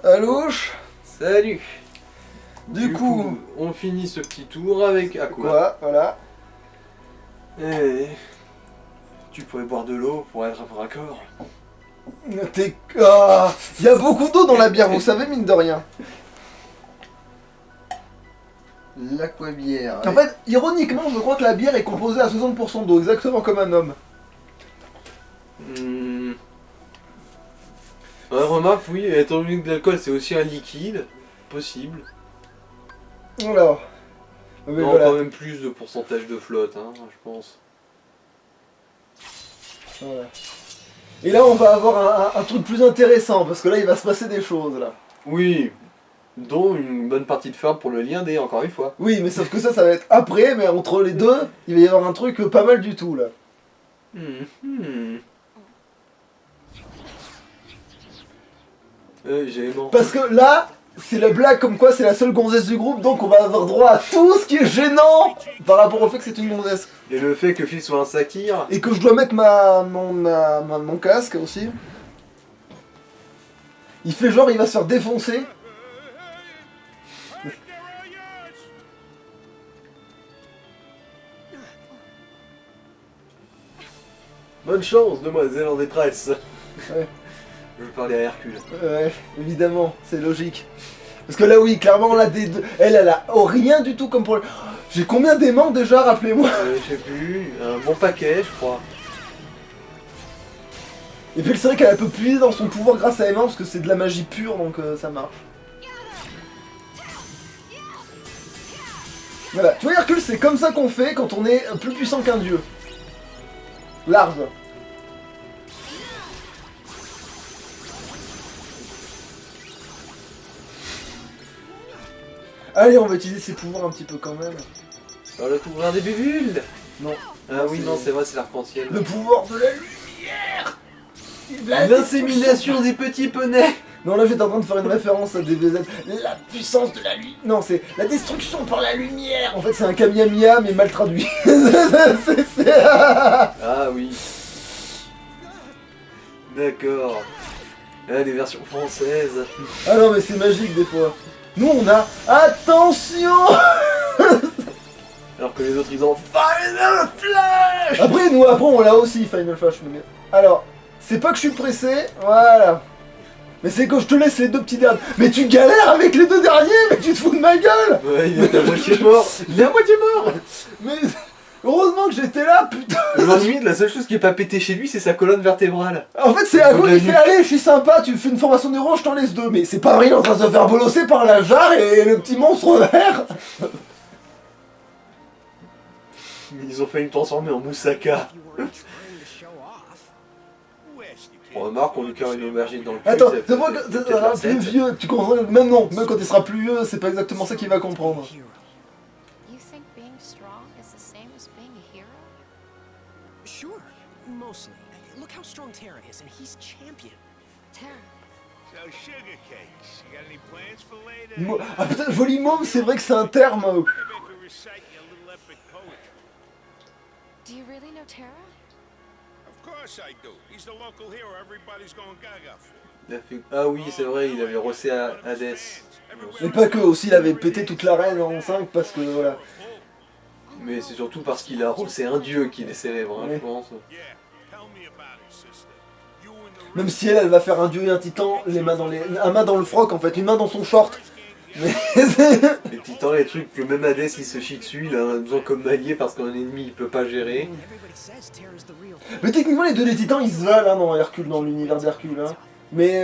Alouche. Salut. Du coup, on finit ce petit tour avec Aqua. quoi, voilà. Et tu pourrais boire de l'eau pour être raccord. T'es... Ah, y a beaucoup d'eau dans la bière, vous savez, mine de rien. L'aquabière. En fait, ironiquement, je crois que la bière est composée à 60% d'eau, exactement comme un homme. Ouais, remarque, oui, étant donné que l'alcool c'est aussi un liquide, possible. Alors. Mais Non, voilà. quand même plus de pourcentage de flotte, hein, je pense. Voilà. Et là, on va avoir un truc plus intéressant, parce que là, il va se passer des choses, là. Oui, dont une bonne partie de ferme pour le lien D, encore une fois. Oui, mais sauf que ça va être après, mais entre les deux, il va y avoir un truc pas mal du tout, là. J'ai aimant. Parce que là, c'est la blague comme quoi c'est la seule gonzesse du groupe, donc on va avoir droit à tout ce qui est gênant par rapport au fait que c'est une gonzesse. Et le fait que Phil soit un sakir. Et que je dois mettre mon casque aussi. Il fait genre il va se faire défoncer. Bonne chance, demoiselle en détresse. Ouais. Je veux parler à Hercule. Ouais, évidemment, c'est logique. Parce que là oui, clairement là, elle a rien du tout comme pour... J'ai combien d'aimants déjà, rappelez-moi. Je sais plus, un bon paquet je crois. Et puis c'est vrai qu'elle peut puiser dans son pouvoir grâce à aimant parce que c'est de la magie pure donc ça marche. Voilà, tu vois Hercule, c'est comme ça qu'on fait quand on est plus puissant qu'un dieu. Large. Allez, on va utiliser ses pouvoirs un petit peu quand même. Alors le pouvoir des bulles. Non. Ah oui, non, c'est vrai, c'est l'arc-en-ciel. Le pouvoir de la lumière. L'insémination des petits poneys. Non, là j'étais en train de faire une référence à DBZ. La puissance de la lumière. Non, c'est la destruction par la lumière. En fait, c'est un Kamiya mais mal traduit. Ah oui. D'accord. Ah, les versions françaises. Ah non, mais c'est magique des fois. Nous, on a... Attention. Alors que les autres, ils ont Final Flash. Après, on l'a aussi, Final Flash. Mais... Alors, c'est pas que je suis pressé, voilà. Mais c'est que je te laisse les deux petits derniers. Mais tu galères avec les deux derniers, mais tu te fous de ma gueule. Ouais, il est à moitié mort. Il est à moitié mort. Mais heureusement que j'étais là, putain. L'ennui, la seule chose qui est pas pété chez lui, c'est sa colonne vertébrale. En fait, c'est à cause il fait allez, je suis sympa, tu fais une formation d'héros, je t'en laisse deux. Mais c'est pas vrai, il est en train de se faire bolosser par la jarre et le petit monstre vert. Ils ont failli me transformer en moussaka. On remarque, on lui carre une aubergine dans le cul. Attends, c'est vrai que plus vieux, tu comprends. Même non, même quand il sera plus vieux, c'est pas exactement ça qu'il va comprendre. You think being strong is the same as being a hero? Sure, mostly. Look how strong Terra is, and he's champion. Terra. So sugar cakes. You got any plans for later? Ah putain, joli môme, c'est vrai que c'est un terme. Maybe I could recite you a little epic poetry. Do you really know Terra? Of course I do. He's the local hero everybody's going gaga for. Il a fait... Ah oui, c'est vrai, il avait rossé à Hades. Mais pas que, aussi il avait pété toute l'arène en 5 parce que voilà. Mais c'est surtout parce qu'il a rossé un dieu qui est célèbre, hein, Ouais. je pense. Yeah, tell me about it, sister. You and the Même si elle va faire un dieu et un titan, les mains dans les... un main dans le froc en fait, une main dans son short. Mais Les titans, les trucs que même Hades il se chie dessus, il a besoin comme allié parce qu'un ennemi il peut pas gérer. Everybody says Terra's the real. Mais techniquement les deux les titans ils se valent hein, dans Hercule, dans l'univers d'Hercule. Hein. Mais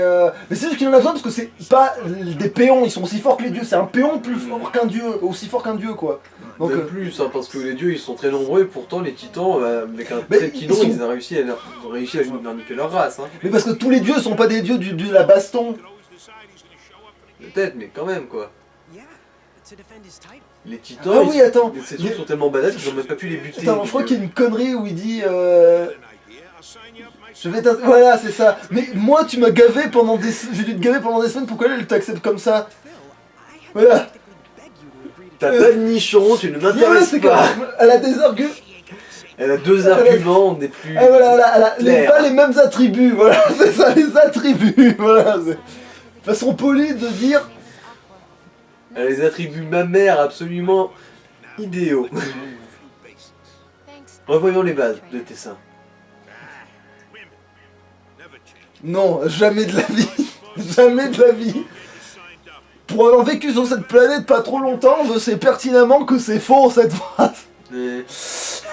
c'est juste qu'il en a besoin parce que c'est pas des péons, ils sont aussi forts que les dieux, c'est un péon plus fort qu'un dieu, aussi fort qu'un dieu quoi. Donc Même plus, hein, parce que les dieux ils sont très nombreux et pourtant les titans, avec un Mais trait de ils kidon, sont- ils ont réussi à leur niquer leur race. Hein. mais parce que tous les dieux sont pas des dieux de la baston. could always decide he's gonna show up for the Peut-être, mais quand même quoi. Yeah, to defend his title. Les titans, Ah oui, attends. ces trucs sont tellement badass qu'ils ont même pas pu les buter. Attends, je crois qu'il y a une connerie où il dit an idea. I'll sign you up je myself. vais voilà c'est ça. Mais moi tu m'as gavé pendant des... J'ai dû te gaver pendant des semaines, pourquoi elle t'accepte comme ça? Phil, I had Voilà. to practically beg you to agree to. T'as pas de nichon, tu ne Voilà, m'intéresses c'est pas. elle a des arguments. Elle a deux arguments des plus. Ah, voilà, elle a clairs. pas les mêmes attributs, voilà, c'est ça, les attributs, voilà. façon polie de dire. Name is Aqua. Elle a les attributs mammaires absolument idéaux. A few basics. Thanks. Revoyons les bases de tes seins. Women never change. Non, jamais de la vie. Jamais de la vie. They just signed up. Pour avoir vécu sur cette planète pas trop longtemps, je sais pertinemment que c'est faux cette phrase. Mais Parce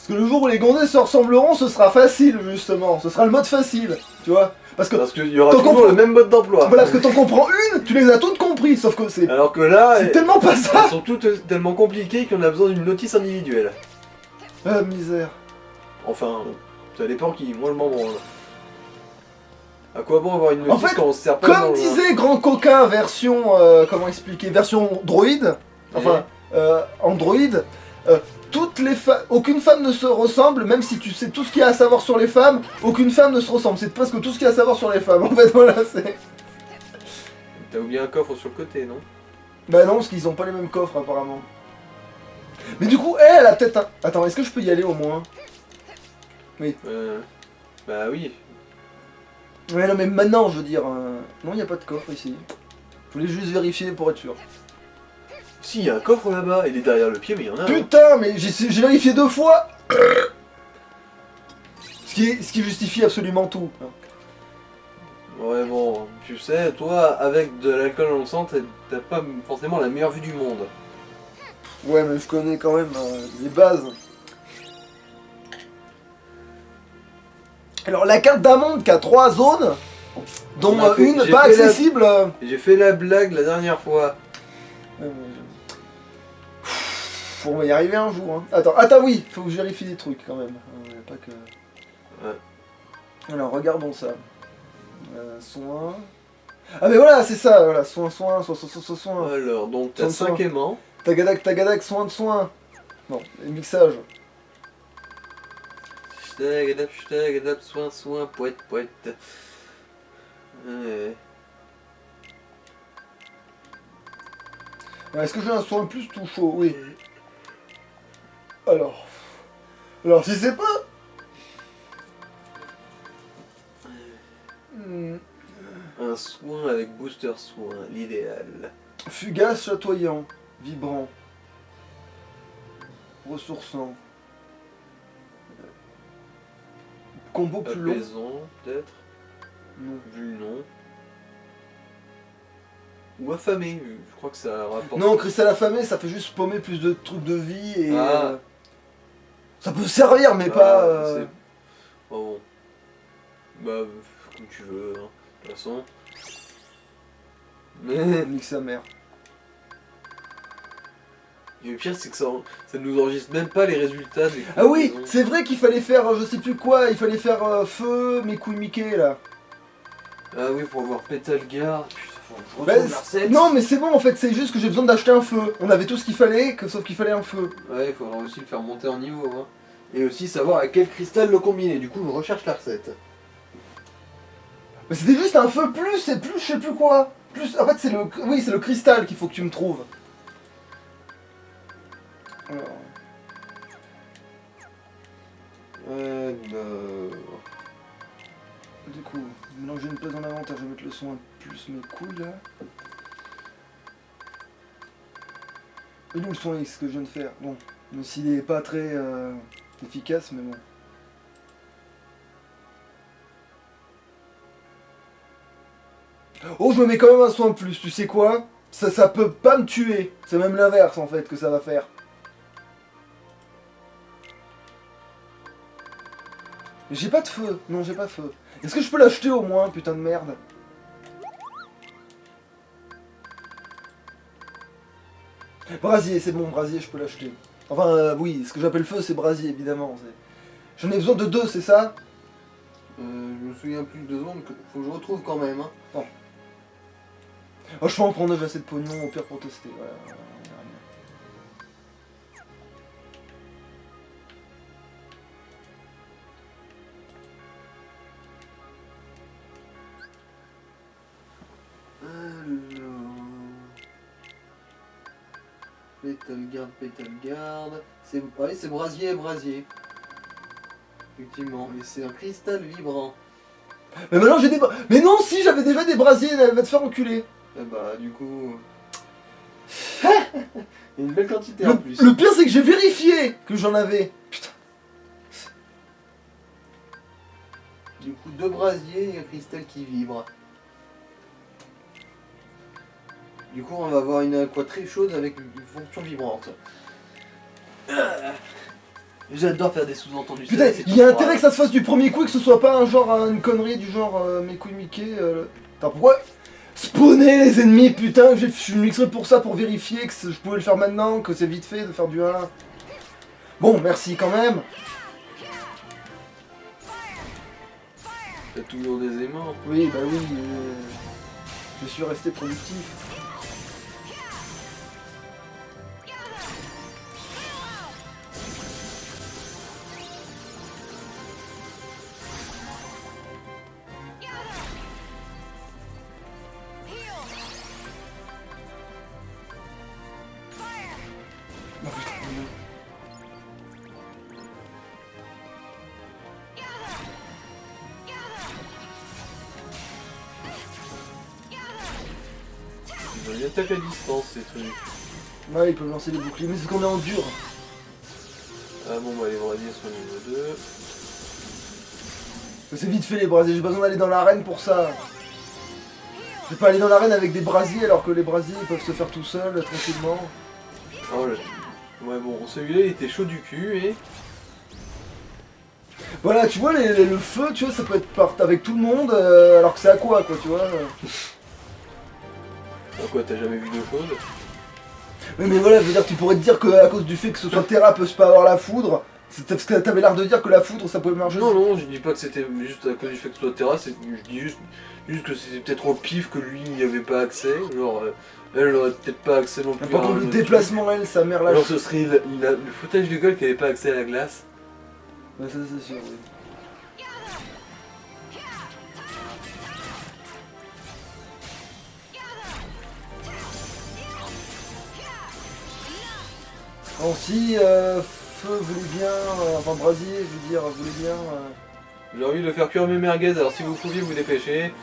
que le jour où les gonzesses se ressembleront, ce sera facile justement. Ce sera le mode facile, tu vois. Parce qu'il y aura T'en toujours comprends- le même mode d'emploi. voilà, parce que t'en comprends une, tu les as toutes compris. Sauf que c'est Alors que là, tellement pas ça. elles sont toutes tellement compliquées qu'on a besoin d'une notice individuelle. Ah misère. Enfin, ça dépend qui, moi je m'en branle. À quoi bon avoir une notice En fait, quand on se sert pas dans Comme le- disait Grand Coquin version, comment expliquer, version droïde, enfin, Android, aucune femme ne se ressemble, même si tu sais tout ce qu'il y a à savoir sur les femmes, aucune femme ne se ressemble, c'est presque tout ce qu'il y a à savoir sur les femmes, en fait, voilà, c'est... T'as oublié un coffre sur le côté, non? Bah non, parce qu'ils ont pas les mêmes coffres, apparemment. Mais du coup, elle a peut-être un... Attends, est-ce que je peux y aller, au moins? Bah oui. Ouais, non, mais maintenant, je veux dire... Non, il a pas de coffre, ici. Je voulais juste vérifier pour être sûr. Si, il y a un coffre là-bas, il est derrière le pied, mais il y en a un. Putain, mais j'ai vérifié 2 fois. Ce qui justifie absolument tout. Ouais, bon, tu sais, toi, avec de l'alcool dans le sang, t'as pas forcément la meilleure vue du monde. Ouais, mais je connais quand même les bases. Alors, la carte d'un monde qui a 3 zones, dont On a fait- une j'ai pas fait la- accessible. J'ai fait la blague la dernière fois. On va y arriver un jour. Hein. Attends, oui, faut que je vérifie des trucs quand même. Pas que... Ouais. Alors, regardons ça. Soin. Ah, mais voilà, c'est ça, voilà. Soin. Alors, donc t'as Soin. 5 aimants. Tagadak, soin de soin. Bon, et mixage. Ch'tagadap, soin, poète. Ouais. Est-ce que j'ai un soin plus tout chaud? Oui. Alors, je sais pas. Un soin avec booster soin, l'idéal. Fugace, chatoyant, vibrant, ressourçant. Combo plus long. Apaisant, peut-être, Non. vu le nom. Ou affamé, je crois que ça rapporte. Non, cristal affamé, ça fait juste paumer plus de trucs de vie et. Ah. Ça peut servir, mais pas. c'est- Oh bon. Bah, comme tu veux, hein. De toute façon. Mais Nique sa mère. le pire, c'est que ça nous enregistre même pas les résultats des Ah oui, combinaisons. c'est vrai qu'il fallait faire, je sais plus quoi, il fallait faire feu, mes couilles Mickey là. Ah oui, pour avoir Petal Guard. Putain, faut que je Bah, retrouve la recette. non, mais c'est bon en fait, c'est juste que j'ai besoin d'acheter un feu. On avait tout ce qu'il fallait, sauf qu'il fallait un feu. Ouais, il faudra aussi le faire monter en niveau. Hein. Et aussi savoir à quel cristal le combiner. Du coup, je recherche la recette. Mais c'était juste un feu plus et plus, je sais plus quoi. Plus, en fait, c'est le cristal qu'il faut que tu me trouves. Alors. Du coup, maintenant que j'ai une place en inventaire, je vais mettre le soin plus mes couilles là. Et nous le soin X que je viens de faire. Bon, même s'il est pas très efficace, mais bon. Oh, je me mets quand même un soin plus, tu sais quoi? Ça peut pas me tuer. C'est même l'inverse en fait que ça va faire. Mais j'ai pas de feu. Non, j'ai pas de feu. Est-ce que je peux l'acheter au moins, putain de merde? Brasier, c'est bon, brasier, je peux l'acheter. Enfin, oui, ce que j'appelle feu, c'est brasier, évidemment. J'en ai besoin de 2, c'est ça? Je me souviens plus de 2 secondes, faut que je retrouve quand même. Hein. Oh, je peux en prendre, j'ai assez de pognon, au pire pour tester. Voilà, on verra bien. Alors... Petal Guard... C'est ouais, c'est brasier. Effectivement, mais c'est un cristal vibrant. Mais maintenant j'ai des... Mais non, si, j'avais déjà des brasiers, elle va te faire enculer. Eh bah, du coup. Il y a une belle quantité en plus. Le pire, c'est que j'ai vérifié que j'en avais. Putain. Du coup, 2 brasiers et un cristal qui vibre. Du coup, on va avoir une aqua très chaude avec une fonction vibrante. J'adore faire des sous-entendus. Putain, C'est il y a tout intérêt que ça se fasse du premier coup et que ce soit pas un genre une connerie du genre mes couilles Mickey. Attends, pourquoi spawner les ennemis, putain, je suis mixé pour ça, pour vérifier que je pouvais le faire maintenant, que c'est vite fait de faire du 1. Bon, merci quand même. T'as toujours des aimants. Oui, bah oui, je suis resté productif. Oh, putain, Ils ont une attaque à distance, ces trucs. ouais, ils peuvent lancer des boucliers, mais c'est qu'on est en dur. Ah bon, bah les brasiers sont niveau 2. C'est vite fait les brasiers, j'ai pas besoin d'aller dans l'arène pour ça. Je vais pas aller dans l'arène avec des brasiers alors que les brasiers ils peuvent se faire tout seuls, tranquillement. Oh là. Ouais, bon, celui-là il était chaud du cul et. Voilà, tu vois, le feu, tu vois, ça peut être avec tout le monde, alors que c'est à quoi, tu vois. Ah quoi, t'as jamais vu d'eau chaude? Oui, mais voilà, je veux dire, tu pourrais te dire que à cause du fait que ce soit Terra peut pas avoir la foudre, c'est parce que t'avais l'air de dire que la foudre ça pouvait marcher. Non, non, je dis pas que c'était juste à cause du fait que ce soit Terra, je dis juste que c'était peut-être au pif que lui il n'y avait pas accès. Genre, elle aurait peut-être pas accès non plus. Par à contre, un le autre déplacement, elle, sa mère truc. là. Alors, ce serait le footage de gueule qui avait pas accès à la glace. Ouais, ça c'est sûr, oui. Bon, si Feu voulait bien, enfin Brasier, je veux dire, voulait bien. J'ai envie de le faire cuire mes merguez, alors si vous pouviez vous dépêcher.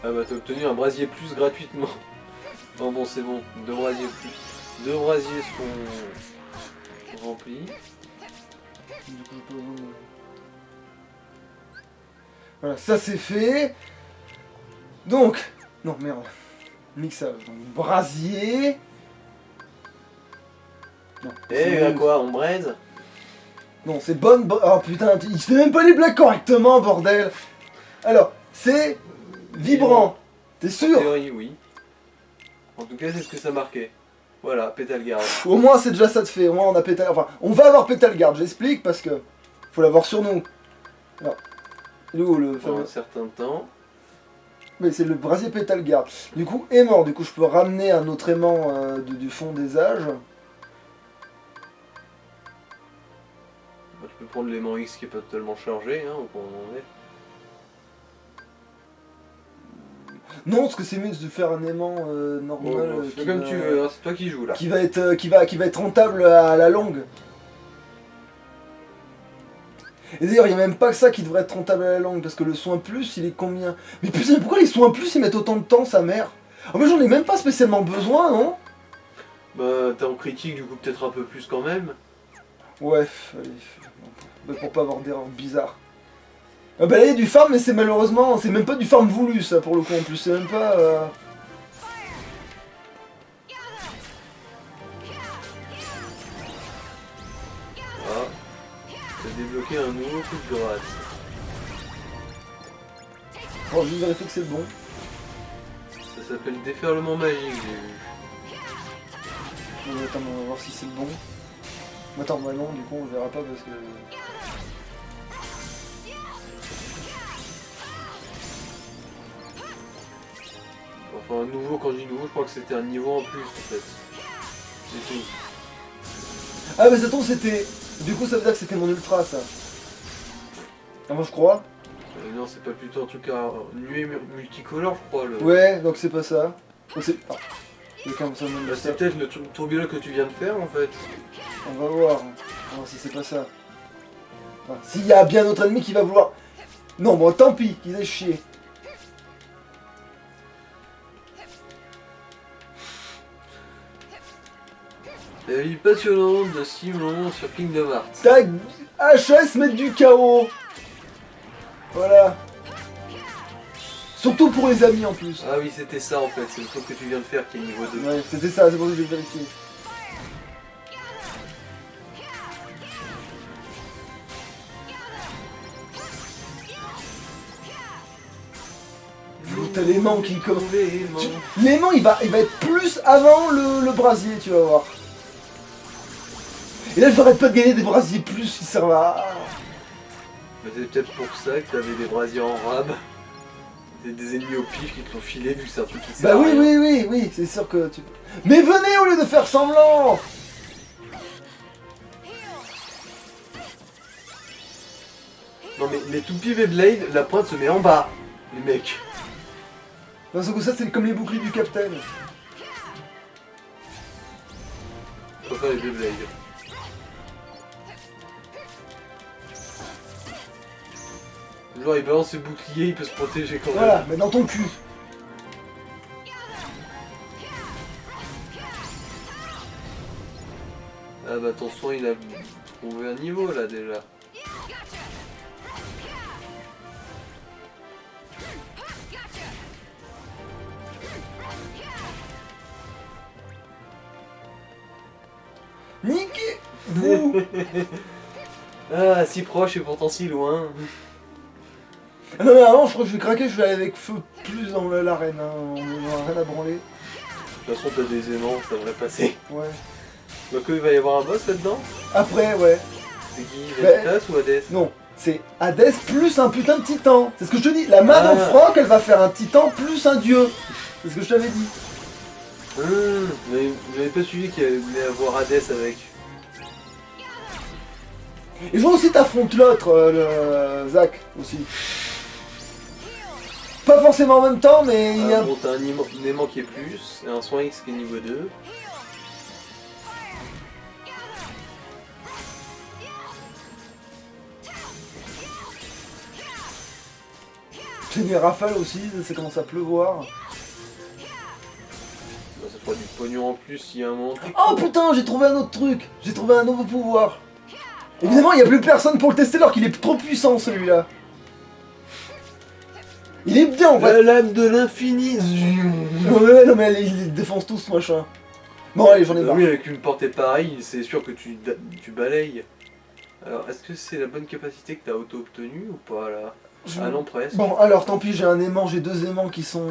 Ah bah t'as obtenu un brasier plus gratuitement. Oh bon c'est bon, 2 brasiers plus. 2 brasiers sont remplis. Du coup, je peux... Voilà, ça c'est fait. Donc, non merde, mixage, donc brasier. Non, Eh à quoi, on braise? Non, c'est bonne. Oh putain, il fait même pas les blagues correctement, bordel. Alors, c'est vibrant. T'es En sûr? théorie oui. En tout cas c'est ce que ça marquait. Voilà, Pétalgarde. Au moins c'est déjà ça de fait. Au moins on a pétal. Enfin, on va avoir Pétalgarde. J'explique parce que faut l'avoir sur nous. Alors, il est où le Pendant fameux? un certain temps. Mais c'est le brasier Pétalgarde. Du coup, est mort. Du coup, je peux ramener un autre aimant du fond des âges. Tu peux prendre l'aimant X qui est pas totalement chargé, hein, au point où on en est. Non, parce que c'est mieux de faire un aimant normal. Bon, fais comme tu veux, hein, c'est toi qui joues là. Qui va être rentable à la longue. Et d'ailleurs, il n'y a même pas que ça qui devrait être rentable à la longue, parce que le soin plus, il est combien? Mais putain, pourquoi les soins plus, ils mettent autant de temps, sa mère? Ah mais j'en ai même pas spécialement besoin, non? Bah t'es en critique du coup peut-être un peu plus quand même. Ouais, allez, mais pour pas avoir d'erreurs bizarres. Ah bah là, il y a du farm, mais c'est malheureusement, c'est même pas du farm voulu, ça, pour le coup, en plus, c'est même pas... Ah, t'as débloqué un nouveau coup de grâce. Bon, je vais vérifier que c'est le bon. Ça s'appelle déferlement magique, j'ai vu. Non, mais attends, on va voir si c'est le bon. Attends, bah non, du coup, on verra pas, parce que... Enfin un nouveau, quand je dis nouveau, je crois que c'était un niveau en plus en fait. C'est tout. Ah mais ça tombe, c'était... Du coup, ça veut dire que c'était mon ultra, ça. Ah, moi, je crois. Non, c'est pas plutôt un truc à nuée multicolore, je crois. Ouais, donc c'est pas ça. Donc c'est... Ah. Quelqu'un ça me Bah, dit ça. c'est peut-être le tourbillon que tu viens de faire en fait. On va voir. On va voir si c'est pas ça. Ah, s'il y a bien notre ennemi qui va vouloir... Non, bon, tant pis, qu'ils aient chier. La vie passionnante de Simon sur Kingdom Hearts. Tac, HS mettre du chaos. Voilà. Surtout pour les amis en plus. Ah oui, c'était ça en fait, c'est le truc que tu viens de faire qui est niveau 2. Ouais, c'était ça, c'est pour ça que j'ai vérifié. T'as l'aimant qui commence. L'aimant il va être plus avant le brasier, tu vas voir. Et là je n'arrête pas de gagner des brasiers plus qui servent à... Mais c'est peut-être pour ça que t'avais des brasiers en rab. Des ennemis au pif qui te l'ont filé vu que c'est un truc qui sert Bah à rien. oui, c'est sûr que tu... Mais venez au lieu de faire semblant. Non mais tout pied Blade, la pointe se met en bas, les mecs. Non, sauf que ça c'est comme les boucliers du Capitaine. Je préfère les Beyblade. Genre il balance ses boucliers, il peut se protéger quand même. Voilà, mais dans ton cul. Ah bah ton soin il a trouvé un niveau là déjà. Niquez vous. Ah si proche et pourtant si loin. Ah non mais avant je crois que je vais craquer, je vais aller avec feu plus dans l'arène, hein. On n'a rien à branler. De toute façon t'as des aimants, ça devrait passer. Ouais. Donc il va y avoir un boss là-dedans. Après ouais. C'est qui Bah, Vanitas ou Hades? Non, c'est Hadès plus un putain de titan. C'est ce que je te dis, la main dans Franck elle va faire un titan plus un dieu. C'est ce que je t'avais dit. Mais vous n'avez pas suivi qu'il allait avoir Hades avec. Et je vois aussi t'affrontes l'autre, le Zach aussi. Pas forcément en même temps, mais il y a... Bon t'as un aimant qui est plus, et un soin X qui est niveau 2. J'ai des rafales aussi, ça commence à pleuvoir. Bah, ça fera du pognon en plus s'il y a un moment. Oh putain, j'ai trouvé un autre truc. J'ai trouvé un nouveau pouvoir. Évidemment, il n'y a plus personne pour le tester alors qu'il est trop puissant celui-là. Il est bien en fait. La lame de l'infini. Ouais, non mais il défonce tout ce machin. Bon allez, j'en ai marre. Oui, avec une portée pareille, c'est sûr que tu balayes. Alors, est-ce que c'est la bonne capacité que t'as auto-obtenue ou pas là? Ah non, presque. Bon alors tant pis, j'ai un aimant, j'ai deux aimants qui sont...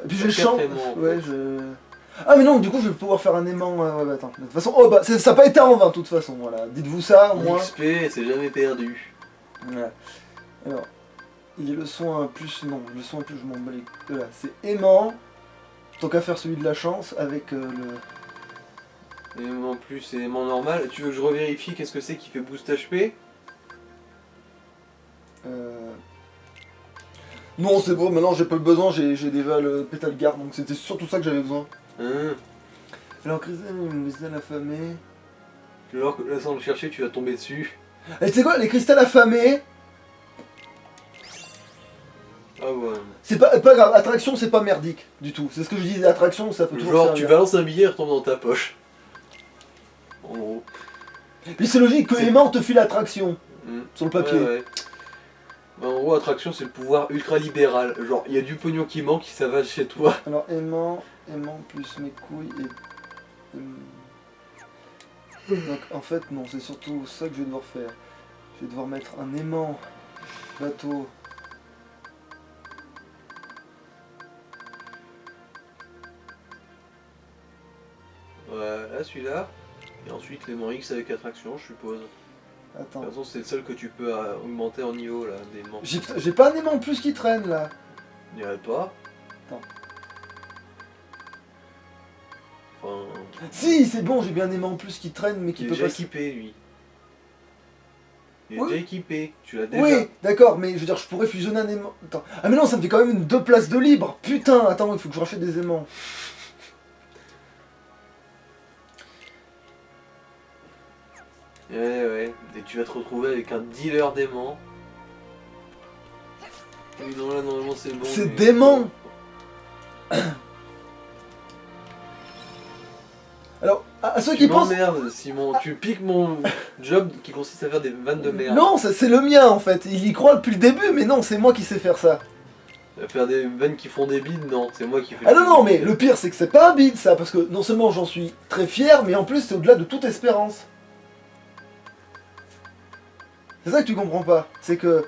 Et puis j'ai le champ. Quatre aimants, en Ouais, fait. je... Ah mais non, du coup je vais pouvoir faire un aimant... Ouais, bah attends. De toute façon, oh bah ça n'a pas été en vain de toute façon, voilà. Dites-vous ça, au moins. XP, c'est jamais perdu. Voilà. Alors, il y a le soin plus... Non, le soin plus, je m'en bats les... Voilà, c'est aimant. Tant qu'à faire celui de la chance avec le... Aimant plus et aimant normal. Tu veux que je revérifie qu'est-ce que c'est qui fait boost HP? Non, c'est bon, maintenant j'ai pas besoin, j'ai déjà le pétale garde, donc c'était surtout ça que j'avais besoin. Alors, cristal affamé... Alors que là, sans le chercher, tu vas tomber dessus. Et tu sais quoi, les cristals affamés, Ah ouais. c'est pas grave, attraction c'est pas merdique du tout. C'est ce que je dis, attraction ça peut toujours Genre, servir. tu balances un billet et il retombe dans ta poche. En gros. Puis c'est logique que C'est- aimant te file l'attraction Mm. sur le papier. Ouais. Bah, en gros, attraction, c'est le pouvoir ultra libéral. Genre, il y a du pognon qui manque, ça va chez toi. Alors aimant plus mes couilles et... Donc en fait non, c'est surtout ça que je vais devoir faire. Je vais devoir mettre un aimant bateau. Voilà, celui-là. Et ensuite, l'aimant X avec attraction, je suppose. De Attends. toute façon, c'est le seul que tu peux augmenter en niveau, là, d'aimant. J'ai pas un aimant plus qui traîne là. Il n'y aurait pas. Attends. Enfin, Si, c'est bon, j'ai bien un aimant plus qui traîne mais qui il est peut déjà pas... équipé, lui. Il est Oui. déjà équipé, tu l'as déjà. Oui, d'accord, mais je veux dire, je pourrais fusionner un aimant. Attends. Ah, mais non, ça me fait quand même une 2 places de libre. Putain, attends, il faut que je rachète des aimants. Ouais, et tu vas te retrouver avec un dealer d'aimants. Oui, non, là, normalement, c'est bon. C'est mais- dément. Alors, à ceux Tu qui pensent. m'emmerdes, Simon. Tu piques mon job qui consiste à faire des vannes de merde. Non, c'est le mien en fait. Il y croit depuis le début, mais non, c'est moi qui sais faire ça. À faire des vannes qui font des bides, non, c'est moi qui fais Ah le non, non, mais bide. le pire, c'est que c'est pas un bide ça, parce que non seulement j'en suis très fier, mais en plus, c'est au-delà de toute espérance. C'est ça que tu comprends pas. C'est que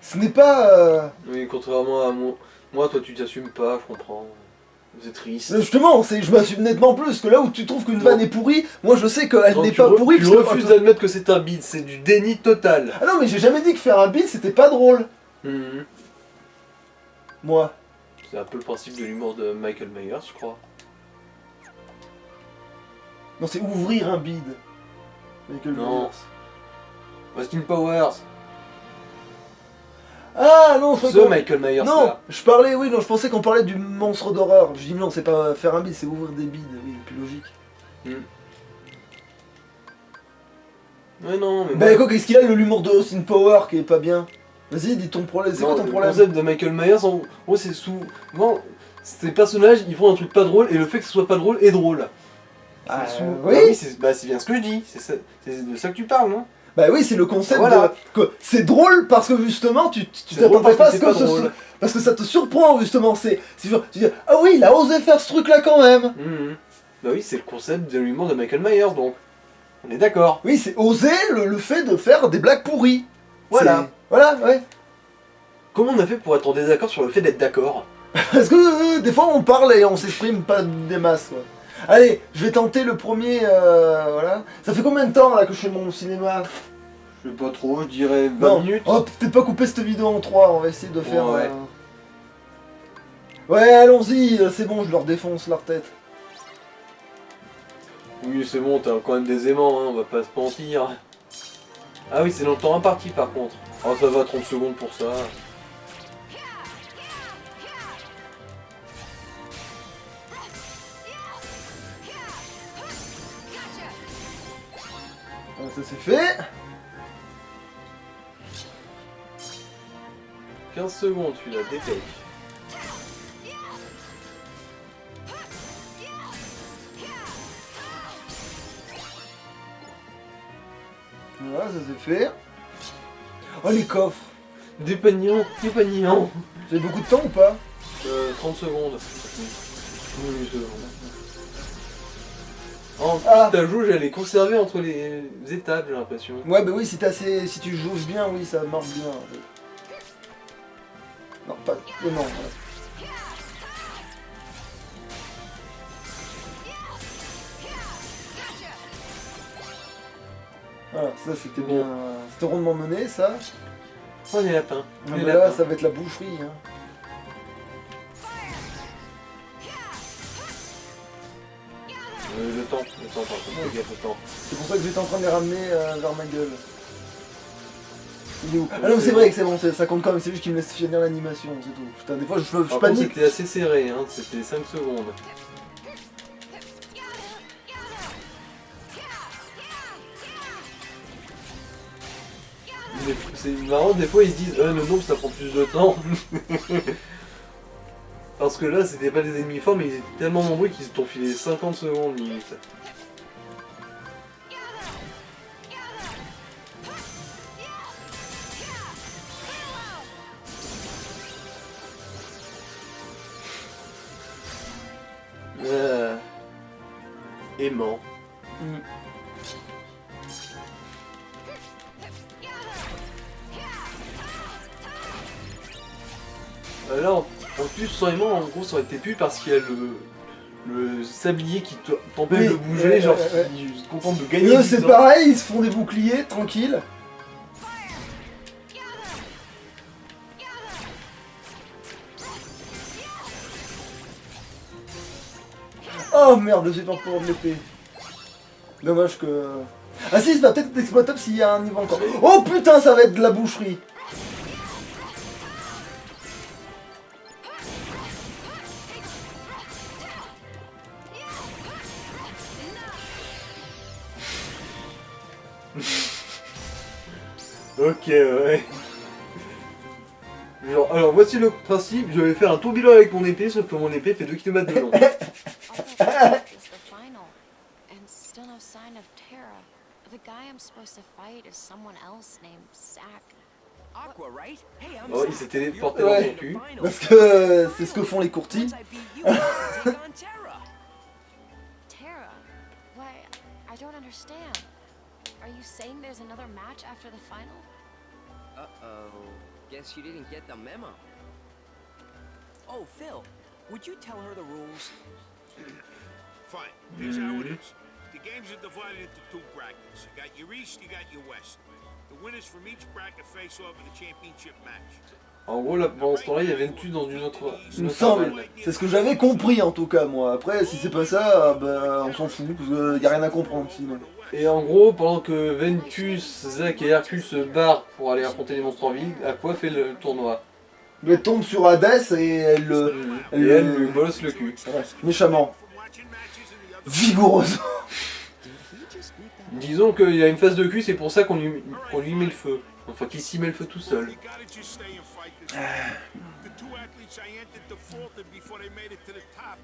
ce n'est pas. Oui, contrairement à moi. Moi, toi, tu t'assumes pas, je comprends. C'est triste. Justement, je m'assume nettement plus que là où tu trouves qu'une Non. vanne est pourrie, moi je sais qu'elle Donc, n'est tu pas pourrie. tu parce que- refuses d'admettre que c'est un bide, c'est du déni total. Ah non, mais j'ai jamais dit que faire un bide c'était pas drôle. Mhm. Moi. C'est un peu le principe de l'humour de Michael Myers, je crois. Non, c'est ouvrir un bide. Michael Non. Myers. Austin Powers, Ah non, je ce crois qu'on- Michael Myers Non, là. je parlais, oui, non, je pensais qu'on parlait du monstre d'horreur. Je dis non, c'est pas faire un bide, c'est ouvrir des bides, oui, c'est plus logique. Ouais, non, mais. Bah quoi, qu'est-ce qu'il a l'humour de Austin Power qui est pas bien? Vas-y, dis ton problème, c'est Non, quoi ton le problème? concept de Michael Myers, en gros, c'est souvent. Ces personnages, ils font un truc pas drôle et le fait que ce soit pas drôle est drôle. Ah, C'est oui. c'est bien ce que je dis. C'est de ça que tu parles, non? Bah oui, c'est le concept Voilà. de... que c'est drôle parce que justement, tu C'est drôle t'attendais parce pas à que ce c'est que pas ce drôle. parce que ça te surprend justement, c'est genre, tu dis, ah oui, il a osé faire ce truc là quand même. Mhm. Bah oui, c'est le concept de l'humour de Michael Myers, donc. On est d'accord. Oui, c'est oser le fait de faire des blagues pourries. Voilà. C'est- Voilà, ouais. Comment on a fait pour être en désaccord sur le fait d'être d'accord? Parce que des fois on parle et on s'exprime pas des masses quoi. Allez, je vais tenter le premier, voilà. Ça fait combien de temps là que je fais mon cinéma? Je sais pas trop, je dirais 20 Non, minutes. on va peut-être pas couper cette vidéo en 3, on va essayer de faire... Ouais. Ouais, allons-y, c'est bon, je leur défonce leur tête. Oui, c'est bon, t'as quand même des aimants, hein, on va pas se mentir. Ah oui, c'est dans le temps imparti par contre. Oh, ça va, 30 secondes pour ça. Voilà, ça c'est fait. 15 secondes, celui-là, dépêche. Voilà, ça c'est fait. Oh les coffres. Des pagnons. Vous avez beaucoup de temps ou pas? 30 secondes. Oui, c'est bon. En plus, Ah. ta jauge, elle est conservée entre les étapes, j'ai l'impression. Ouais, bah oui, si, si tu joues bien, oui, ça marche bien. Non, pas... Non, voilà. Voilà, ça c'était bien... C'était rondement mené, ça. Oh, les lapins. Ah, Les bah là, lapins. ça va être la boucherie, hein. Le temps, par contre, fais gaffe au temps. C'est pour ça que j'étais en train de les ramener vers ma gueule. Il est où? Ah non, mais c'est vrai que c'est bon, ça compte quand même, c'est juste qu'il me laisse finir l'animation, c'est tout. Putain, des fois je Par contre, panique. c'était assez serré, hein, c'était 5 secondes. C'est marrant, des fois ils se disent le nombre ça prend plus de temps. Parce que là c'était pas des ennemis forts mais ils étaient tellement nombreux qu'ils t'ont filé 50 secondes limite. Aimant. Mm. Là en plus sans aimant en gros ça aurait été plus parce qu'il y a le sablier qui t'empêche Oui, de bouger, ouais, genre ouais, ouais. qui se contente de Et gagner eux du c'est temps. pareil, ils se font des boucliers, tranquille. Oh merde, j'ai pas pour l'épée. Dommage que... Ah si, ça va peut-être être exploitable s'il y a un niveau encore. Oh putain, ça va être de la boucherie. Ok, ouais. Genre, alors voici le principe, je vais faire un tourbillon avec mon épée, sauf que mon épée fait 2 km de long. All that's left is the final. And still no sign of Terra. The guy I'm supposed to fight is someone else named Zack. Aqua, right? Hey, I'm Oh, il Zack. s'est téléporté You're dans Ouais. son in the cul. final. Parce que c'est ce que font les courtis. Once I beat you, I can take on Terra. Terra? Why, I don't understand. Are you saying there's another match after the final? Uh-oh. Guess you didn't get the memo. Oh, Phil, would you tell her the rules? Fine. Here's how it is. The games are divided into 2 brackets. You got your East, you got your West. The winners from each bracket face off in a championship match. En gros, là, pendant ce temps-là, il y a Ventus dans une autre Il me semble. arène. C'est ce que j'avais compris en tout cas moi. Après si c'est pas ça, bah on s'en fout. Parce qu'il y a rien à comprendre sinon. Et en gros, pendant que Ventus, Zack et Hercule se barrent pour aller affronter les monstres en ville, Aqua fait le tournoi. Elle tombe sur Hadès et elle le... Et elle lui bosse le cul. Ouais, méchamment. From watching matches in the other Vigoureusement. Did he just make that? Disons qu'il a une phase de cul, c'est pour ça qu'on lui met le feu. Enfin, qu'il s'y met le feu tout seul. You gotta just stay and fight this way. The 2 athletes I entered defaulted before they made it to the top.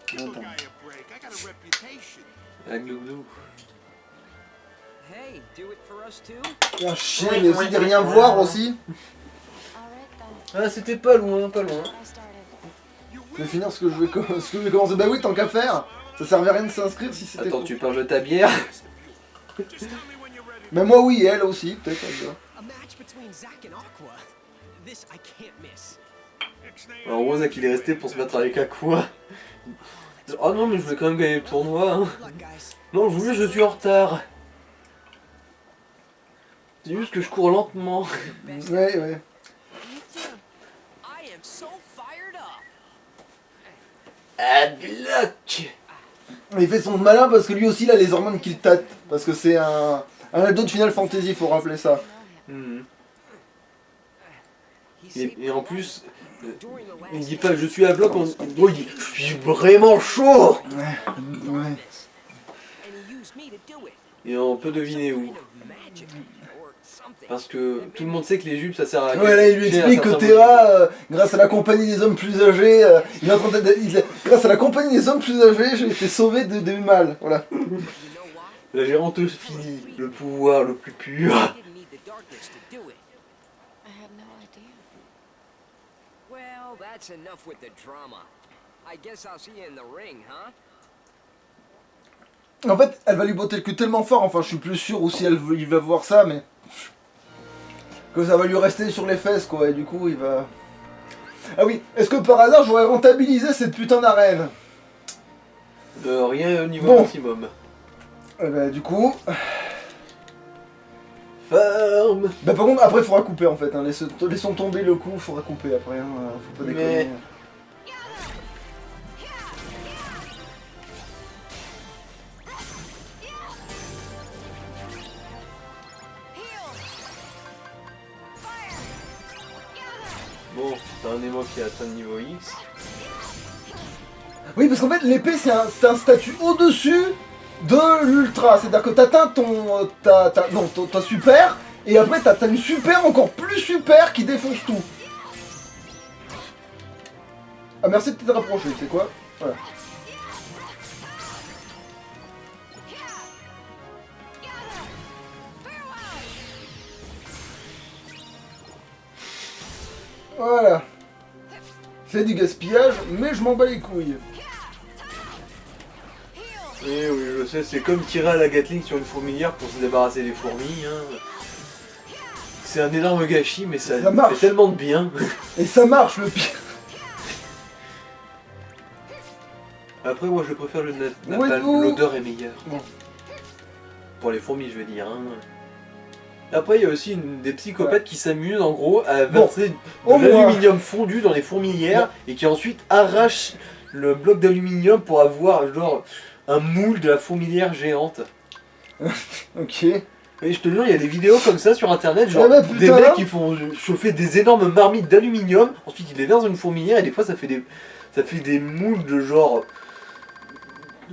Give a guy a break. I got a reputation. Avec le glou. Hey, do it for us too? Un chien, mais aussi des rien voir aussi. Alright then. Ah, c'était pas loin, pas loin. What I started. Je vais finir ce que je vais commencer. Bah oui, tant qu'à faire. Ça servait à rien de s'inscrire si c'était... Attends, tu parles de ta bière? Just tell me when you're ready. Mais moi oui, elle aussi, peut-être. elle doit. A match between Zack and Aqua. This I can't miss. Next En gros, Zack il est resté pour se battre avec Aqua. Oh non, mais je voulais quand même gagner le tournoi. Hein. Good luck, guys. Non, je voulais, je suis en retard. C'est juste que je cours lentement. Ouais, ouais. Me too. I am so fired up. À bloc. Il fait son malin parce que lui aussi il a les hormones qui le tâtent. Parce que c'est un ado de Final Fantasy, faut rappeler ça. Mhm. He saved Et en my plus, life during the last il dit pas je suis à bloc, en gros il dit je suis vraiment chaud. Ouais. and he used me to do it. Et on peut deviner où. Kind of magic or something. Parce que tout le monde sait que les jupes ça sert à... Ouais, là il lui à explique que certains Terra, grâce à la compagnie des hommes plus âgés, il est en train grâce à la compagnie des hommes plus âgés, j'ai été sauvé de mal. Voilà. You know why? La géranteuse finit, le pouvoir le plus pur. I didn't need the darkness to do it. I had no idea. Well, that's enough with the drama. I guess I'll see you in the ring, huh? En fait, elle va lui botter le cul tellement fort, enfin je suis plus sûr ou si il va voir ça, mais... Que ça va lui rester sur les fesses quoi, et du coup il va... Ah oui, est-ce que par hasard j'aurais rentabilisé cette putain d'arène? Rien au niveau Bon. maximum. Bah du coup... Farm. Bah par contre après faudra couper en fait, hein. Laissons tomber le coup, faudra couper après, hein. Faut pas déconner. Mais- Bon, t'as un aimant qui a atteint le niveau X. Oui parce qu'en fait l'épée c'est un statut au-dessus de l'ultra, c'est-à-dire que t'atteins ton... ta super, et après t'as une super encore plus super qui défonce tout. Ah merci de t'être rapproché, c'est quoi? Voilà. Voilà. C'est du gaspillage, mais je m'en bats les couilles. Eh oui, je sais, c'est comme tirer à la Gatling sur une fourmilière pour se débarrasser des fourmis. Hein. C'est un énorme gâchis, mais ça, Ça marche. fait tellement de bien. Et ça marche le pire. Après, moi je préfère le Oui, napalm, vous. l'odeur est meilleure. Bon. Pour les fourmis, je veux dire. Hein. Après, il y a aussi des psychopathes qui s'amusent en gros à verser au de moins. l'aluminium fondu dans les fourmilières et qui ensuite arrachent le bloc d'aluminium pour avoir genre un moule de la fourmilière géante. Ok. Et je te jure, il y a des vidéos comme ça sur internet, genre Ah bah, putain. des mecs qui font chauffer des énormes marmites d'aluminium, ensuite ils les versent dans une fourmilière et des fois ça fait des moules de genre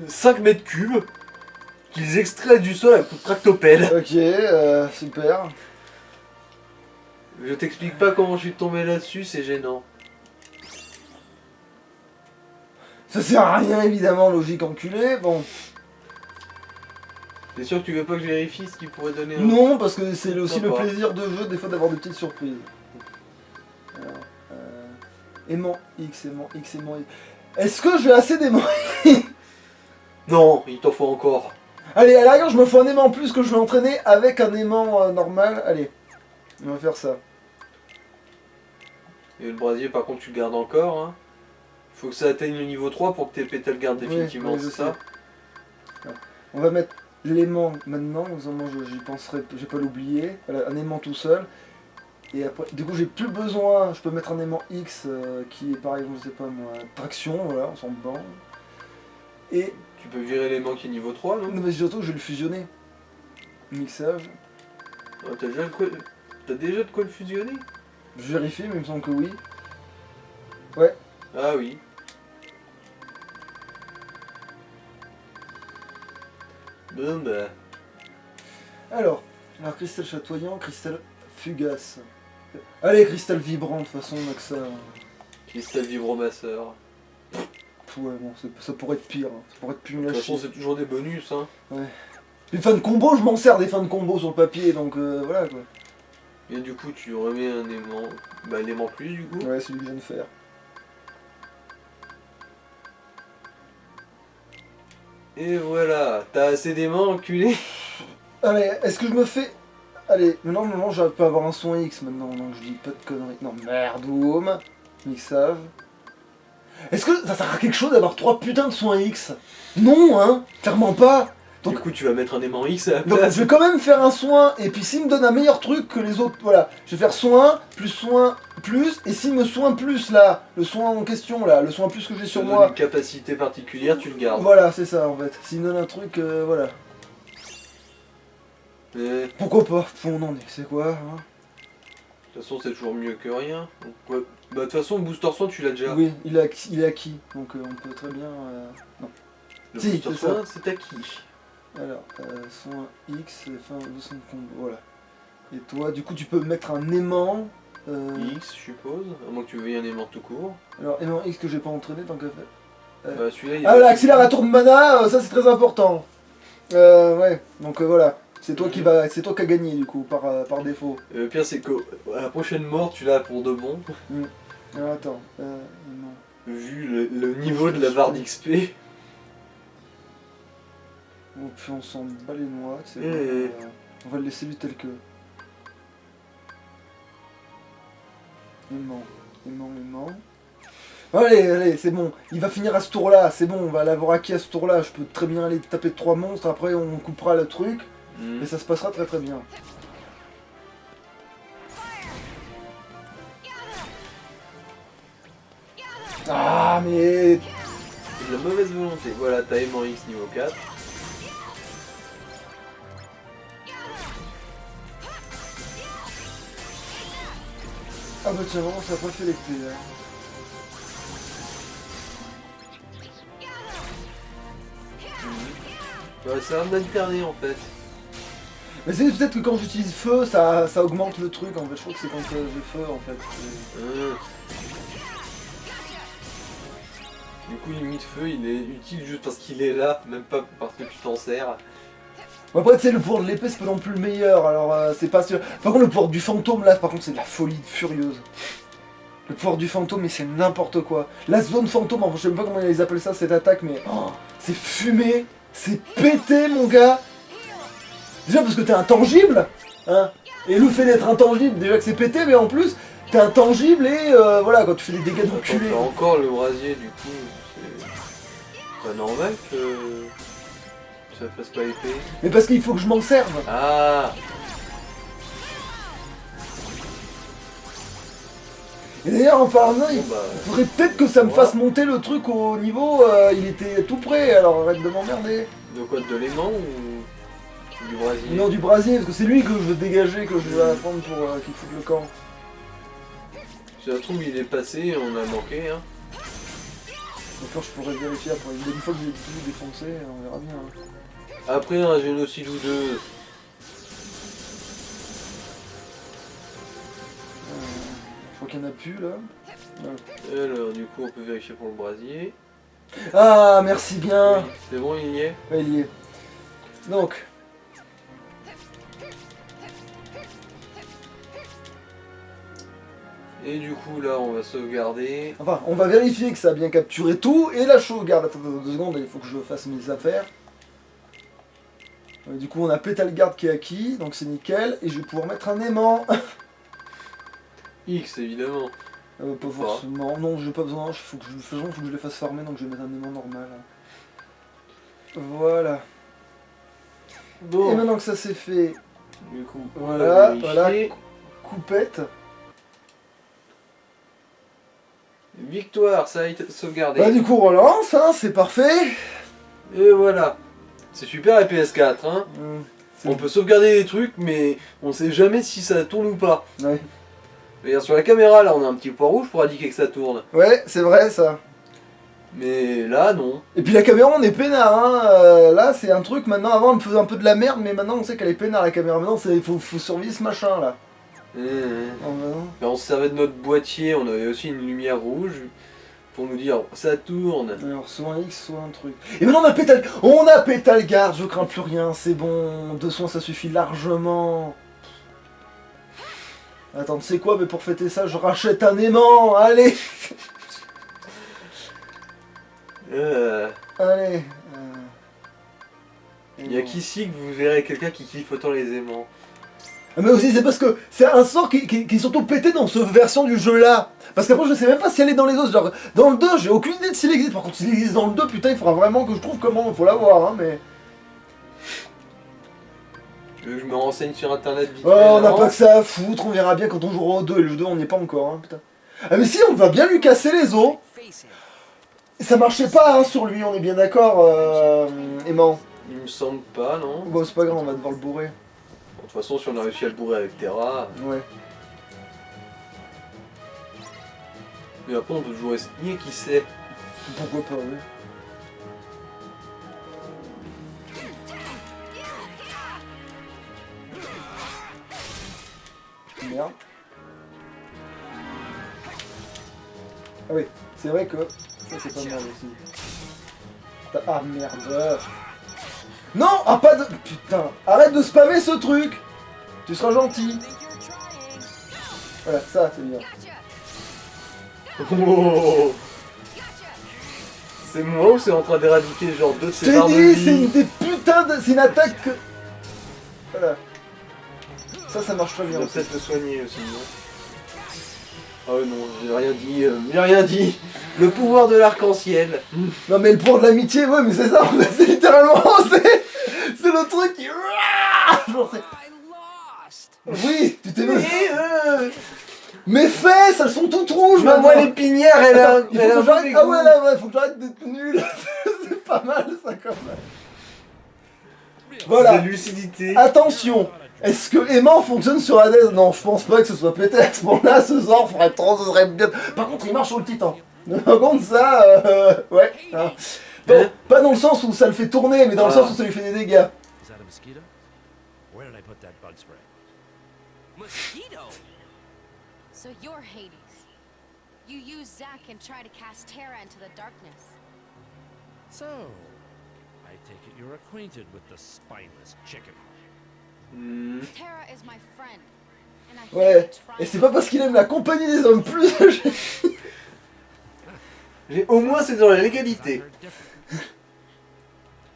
5 mètres cubes qu'ils extraient du sol avec coup de tractopelle. Ok, super. Je t'explique pas comment je suis tombé là-dessus, c'est gênant. Ça sert à rien évidemment, logique enculé. Bon. T'es sûr que tu veux pas que je vérifie ce qu'il pourrait donner un... Non, parce que c'est aussi le Sympa. plaisir de jeu des fois d'avoir des petites surprises. Alors, aimant X, aimant X, aimant X. Est-ce que j'ai assez d'aimant? Non, il t'en faut encore. Allez, à la rigueur, je me fais un aimant en plus que je vais entraîner avec un aimant normal. Allez, on va faire ça. Et le brasier par contre tu le gardes encore. Hein. Faut que ça atteigne le niveau 3 pour que tes pétales gardent définitivement, oui, je c'est ça. sais. On va mettre l'aimant maintenant, moi j'y penserai, je vais pas l'oublier. Voilà, un aimant tout seul. Et après, du coup j'ai plus besoin, je peux mettre un aimant X qui est par exemple, je sais pas moi, traction, voilà, on s'en bat. Et Tu peux virer l'élément qui est niveau 3, non? non, mais surtout je vais le fusionner. Mixage. Ah, t'as déjà de quoi le fusionner? Je vérifie, mais il me semble que oui. Ah oui. Bon bah... Alors, cristal chatoyant, cristal fugace. Allez, cristal vibrant, de toute façon, on a que ça. Cristal vibromasseur. Ouais, bon, ça pourrait être pire, hein. Ça pourrait être plus De nul à toute façon chier. c'est toujours des bonus, hein. Les fins de combo, je m'en sers des fins de combo sur le papier, donc voilà quoi. Et du coup tu remets un aimant... Bah un aimant plus du coup. Ouais, c'est celui que je viens de faire. Et voilà, t'as assez d'aimants enculé. Allez, est-ce que je me fais... Allez, maintenant, je peux avoir un son X maintenant, donc je dis pas de conneries. Non, merdoum. Mixage. Est-ce que ça sert à quelque chose d'avoir 3 putains de soins X? Non, hein. Clairement pas. Du coup tu vas mettre un aimant X à la Donc place. je vais quand même faire un soin, et puis s'il me donne un meilleur truc que les autres, voilà. Je vais faire soin, plus, et s'il me soin plus là, le soin en question là, le soin plus que j'ai Ça sur donne moi. une capacité particulière, tu le gardes. Voilà, c'est ça en fait. S'il me donne un truc, voilà. Mais... Pourquoi pas? On en est, c'est quoi hein? De toute façon, c'est toujours mieux que rien. Donc, ouais. Bah, de toute façon, le booster soin, tu l'as déjà. Oui, il est acquis, donc on peut très bien... Non. Le Si, booster c'est soin, ça. c'est acquis. Alors, soin X, fin de son combo, voilà. Et toi, du coup, tu peux mettre un aimant. X, je suppose. À moins que tu veuilles un aimant tout court. Alors, aimant X que j'ai pas entraîné tant qu'à faire. Bah, celui-là, il Ah, l'accélérateur de mana, ça c'est très important. Ouais, donc voilà. C'est toi qui va, c'est toi qui as gagné du coup, par défaut. Le pire, c'est que à la prochaine mort, tu l'as pour de bon. Alors, attends, non. Vu le niveau de la barre d'XP. Bon, puis on s'en bat les noix, c'est bon, Mmh. on va le laisser lui tel que. Aimant. Allez, c'est bon. Il va finir à ce tour-là, c'est bon, on va l'avoir acquis à ce tour-là. Je peux très bien aller taper 3 monstres, après on coupera le truc, et ça se passera très très bien. Ah, mais... C'est de la mauvaise volonté. Voilà, t'as aimant X niveau 4. Ah bah tiens, vraiment, ça a pas fait l'effet, là. Ouais, ça va d'alterner en fait. Mais c'est peut-être que quand j'utilise feu, ça augmente le truc, en fait. Je crois que c'est quand j'ai feu, en fait. Du coup, limite feu, il est utile juste parce qu'il est là, même pas parce que tu t'en sers. Bon, après, tu sais, le pouvoir de l'épée, c'est pas non plus le meilleur, alors c'est pas sûr. Par contre, le pouvoir du fantôme, là, par contre, c'est de la folie furieuse. Le pouvoir du fantôme, mais c'est n'importe quoi. La zone fantôme, enfin, je sais même pas comment ils appellent ça, cette attaque, mais... oh, c'est fumé, c'est pété, mon gars. Déjà parce que t'es intangible, hein. Et le fait d'être intangible, déjà que c'est pété, mais en plus, t'es intangible et voilà, quand tu fais des dégâts d'enculé. T'as encore le brasier, du coup, c'est pas normal que ça fasse pas épée. Mais parce qu'il faut que je m'en serve. Ah! Et d'ailleurs, en parlant, il Bon, bah, faudrait peut-être que ça me voilà. fasse monter le truc au niveau, il était tout prêt, alors arrête de m'emmerder. De quoi, de l'aimant ou Du brasier. Non, du brasier, parce que c'est lui que je veux dégager, que je veux apprendre pour qu'il foute le camp. Si ça se trouve, il est passé, on a manqué. Hein. Encore, je pourrais vérifier après. Une fois que j'ai tout défoncé, on verra bien. Hein. Après un génocide ou deux. Je crois qu'il n'y en a plus là. Ouais. Alors, du coup, on peut vérifier pour le brasier. Ah, merci bien. Oui, c'est bon, il y est. Ouais, il y est. Donc. Et du coup, là, on va sauvegarder. Enfin, on va vérifier que ça a bien capturé tout. Et la sauvegarde. Attends 2 secondes, il faut que je fasse mes affaires. Du coup, on a Pétalgarde qui est acquis, donc c'est nickel. Et je vais pouvoir mettre un aimant. X, évidemment. Pas forcément. Non, j'ai pas besoin. Faut que je les fasse farmer, donc je vais mettre un aimant normal. Voilà. Bon. Et maintenant que ça c'est fait, Du coup, voilà, on va voilà, vérifier. coupette. Victoire, ça a été sauvegardé. Bah du coup on relance, hein, c'est parfait. Et voilà. C'est super la PS4, hein. C'est- On peut sauvegarder des trucs, mais on sait jamais si ça tourne ou pas. Ouais, Regarde, sur la caméra, là, on a un petit point rouge pour indiquer que ça tourne. ouais, c'est vrai ça. Mais là, non. Et puis la caméra on est peinard, hein. Là c'est un truc maintenant, avant on me faisait un peu de la merde, mais maintenant on sait qu'elle est peinard la caméra. Maintenant faut surveiller ce machin là. Oh, bah non. Ben, on se servait de notre boîtier, on avait aussi une lumière rouge pour nous dire ça tourne. Alors soit un X, soit un truc. Et maintenant on a Pétalgarde, je crains plus rien, c'est bon. 2 soins ça suffit largement. Attends, tu sais quoi, mais pour fêter ça, je rachète un aimant, allez. Allez. Il y a qu'ici que vous verrez quelqu'un qui kiffe autant les aimants. Mais aussi c'est parce que c'est un sort qui est surtout pété dans cette version du jeu là. Parce qu'après je sais même pas si elle est dans les autres. Genre, dans le 2 j'ai aucune idée de s'il existe. Par contre s'il existe dans le 2, putain il faudra vraiment que je trouve comment, faut l'avoir hein mais... Je me renseigne sur internet vite Oh fait, on n'a non pas que ça à foutre, on verra bien quand on jouera au 2 et le 2 on n'y est pas encore hein putain. Ah mais si on va bien lui casser les os. Face it. Ça marchait pas hein, sur lui, on est bien d'accord Aimant. Il me semble pas, non. Bon c'est pas grave, on va devoir le bourrer. Bon, de toute façon, si on a réussi à le bourrer avec Terra, Ouais. mais après on peut toujours essayer, qui sait. Pourquoi pas, oui. Merde. Ah oui, c'est vrai que ça c'est pas mal aussi. Ah merde. Non, ah pas de... Putain, arrête de spammer ce truc. Tu seras gentil. Think you're trying. Voilà, ça c'est bien. Gotcha. Oh, Gotcha. c'est moi ou c'est en train d'éradiquer genre deux de Je ces t'ai barres de dit, vie c'est une des putains de... C'est une attaque que... Voilà. Ça marche très On bien va aussi. peut-être le soigner aussi, non. Oh non, j'ai rien dit. Le pouvoir de l'arc-en-ciel. Non mais le pouvoir de l'amitié, ouais mais c'est ça, c'est littéralement... C'est le truc qui... Genre, c'est- I lost. Oui, tu t'es... Mes fesses, elles sont toutes rouges Je m'envoie maintenant. les pinières, elle a Attends, il faut que j'arrête... Ah ouais, là, ouais, faut que j'arrête d'être nul. C'est pas mal ça quand même. Voilà. De lucidité. Attention, est-ce que aimant fonctionne sur Hades? Non, je pense pas que ce soit pété à ce moment-là, ce sort ferait trop, ce serait bien. Par contre, il marche sur le titan. Par contre, ça, ouais. Hein. Bon, pas dans le sens où ça le fait tourner, mais dans le sens où ça lui fait des dégâts. Is that a mosquito? Where did I put that bug spray? Mosquito. So you're Hades. You use Zack and try to cast Terra into the darkness. So, I take it you're acquainted with the spineless chicken. Hmm. Terra is my friend. And I hate Ouais. to try Et c'est pas parce qu'il aime la compagnie des hommes plus. Au moins c'est dans la légalité. Her different.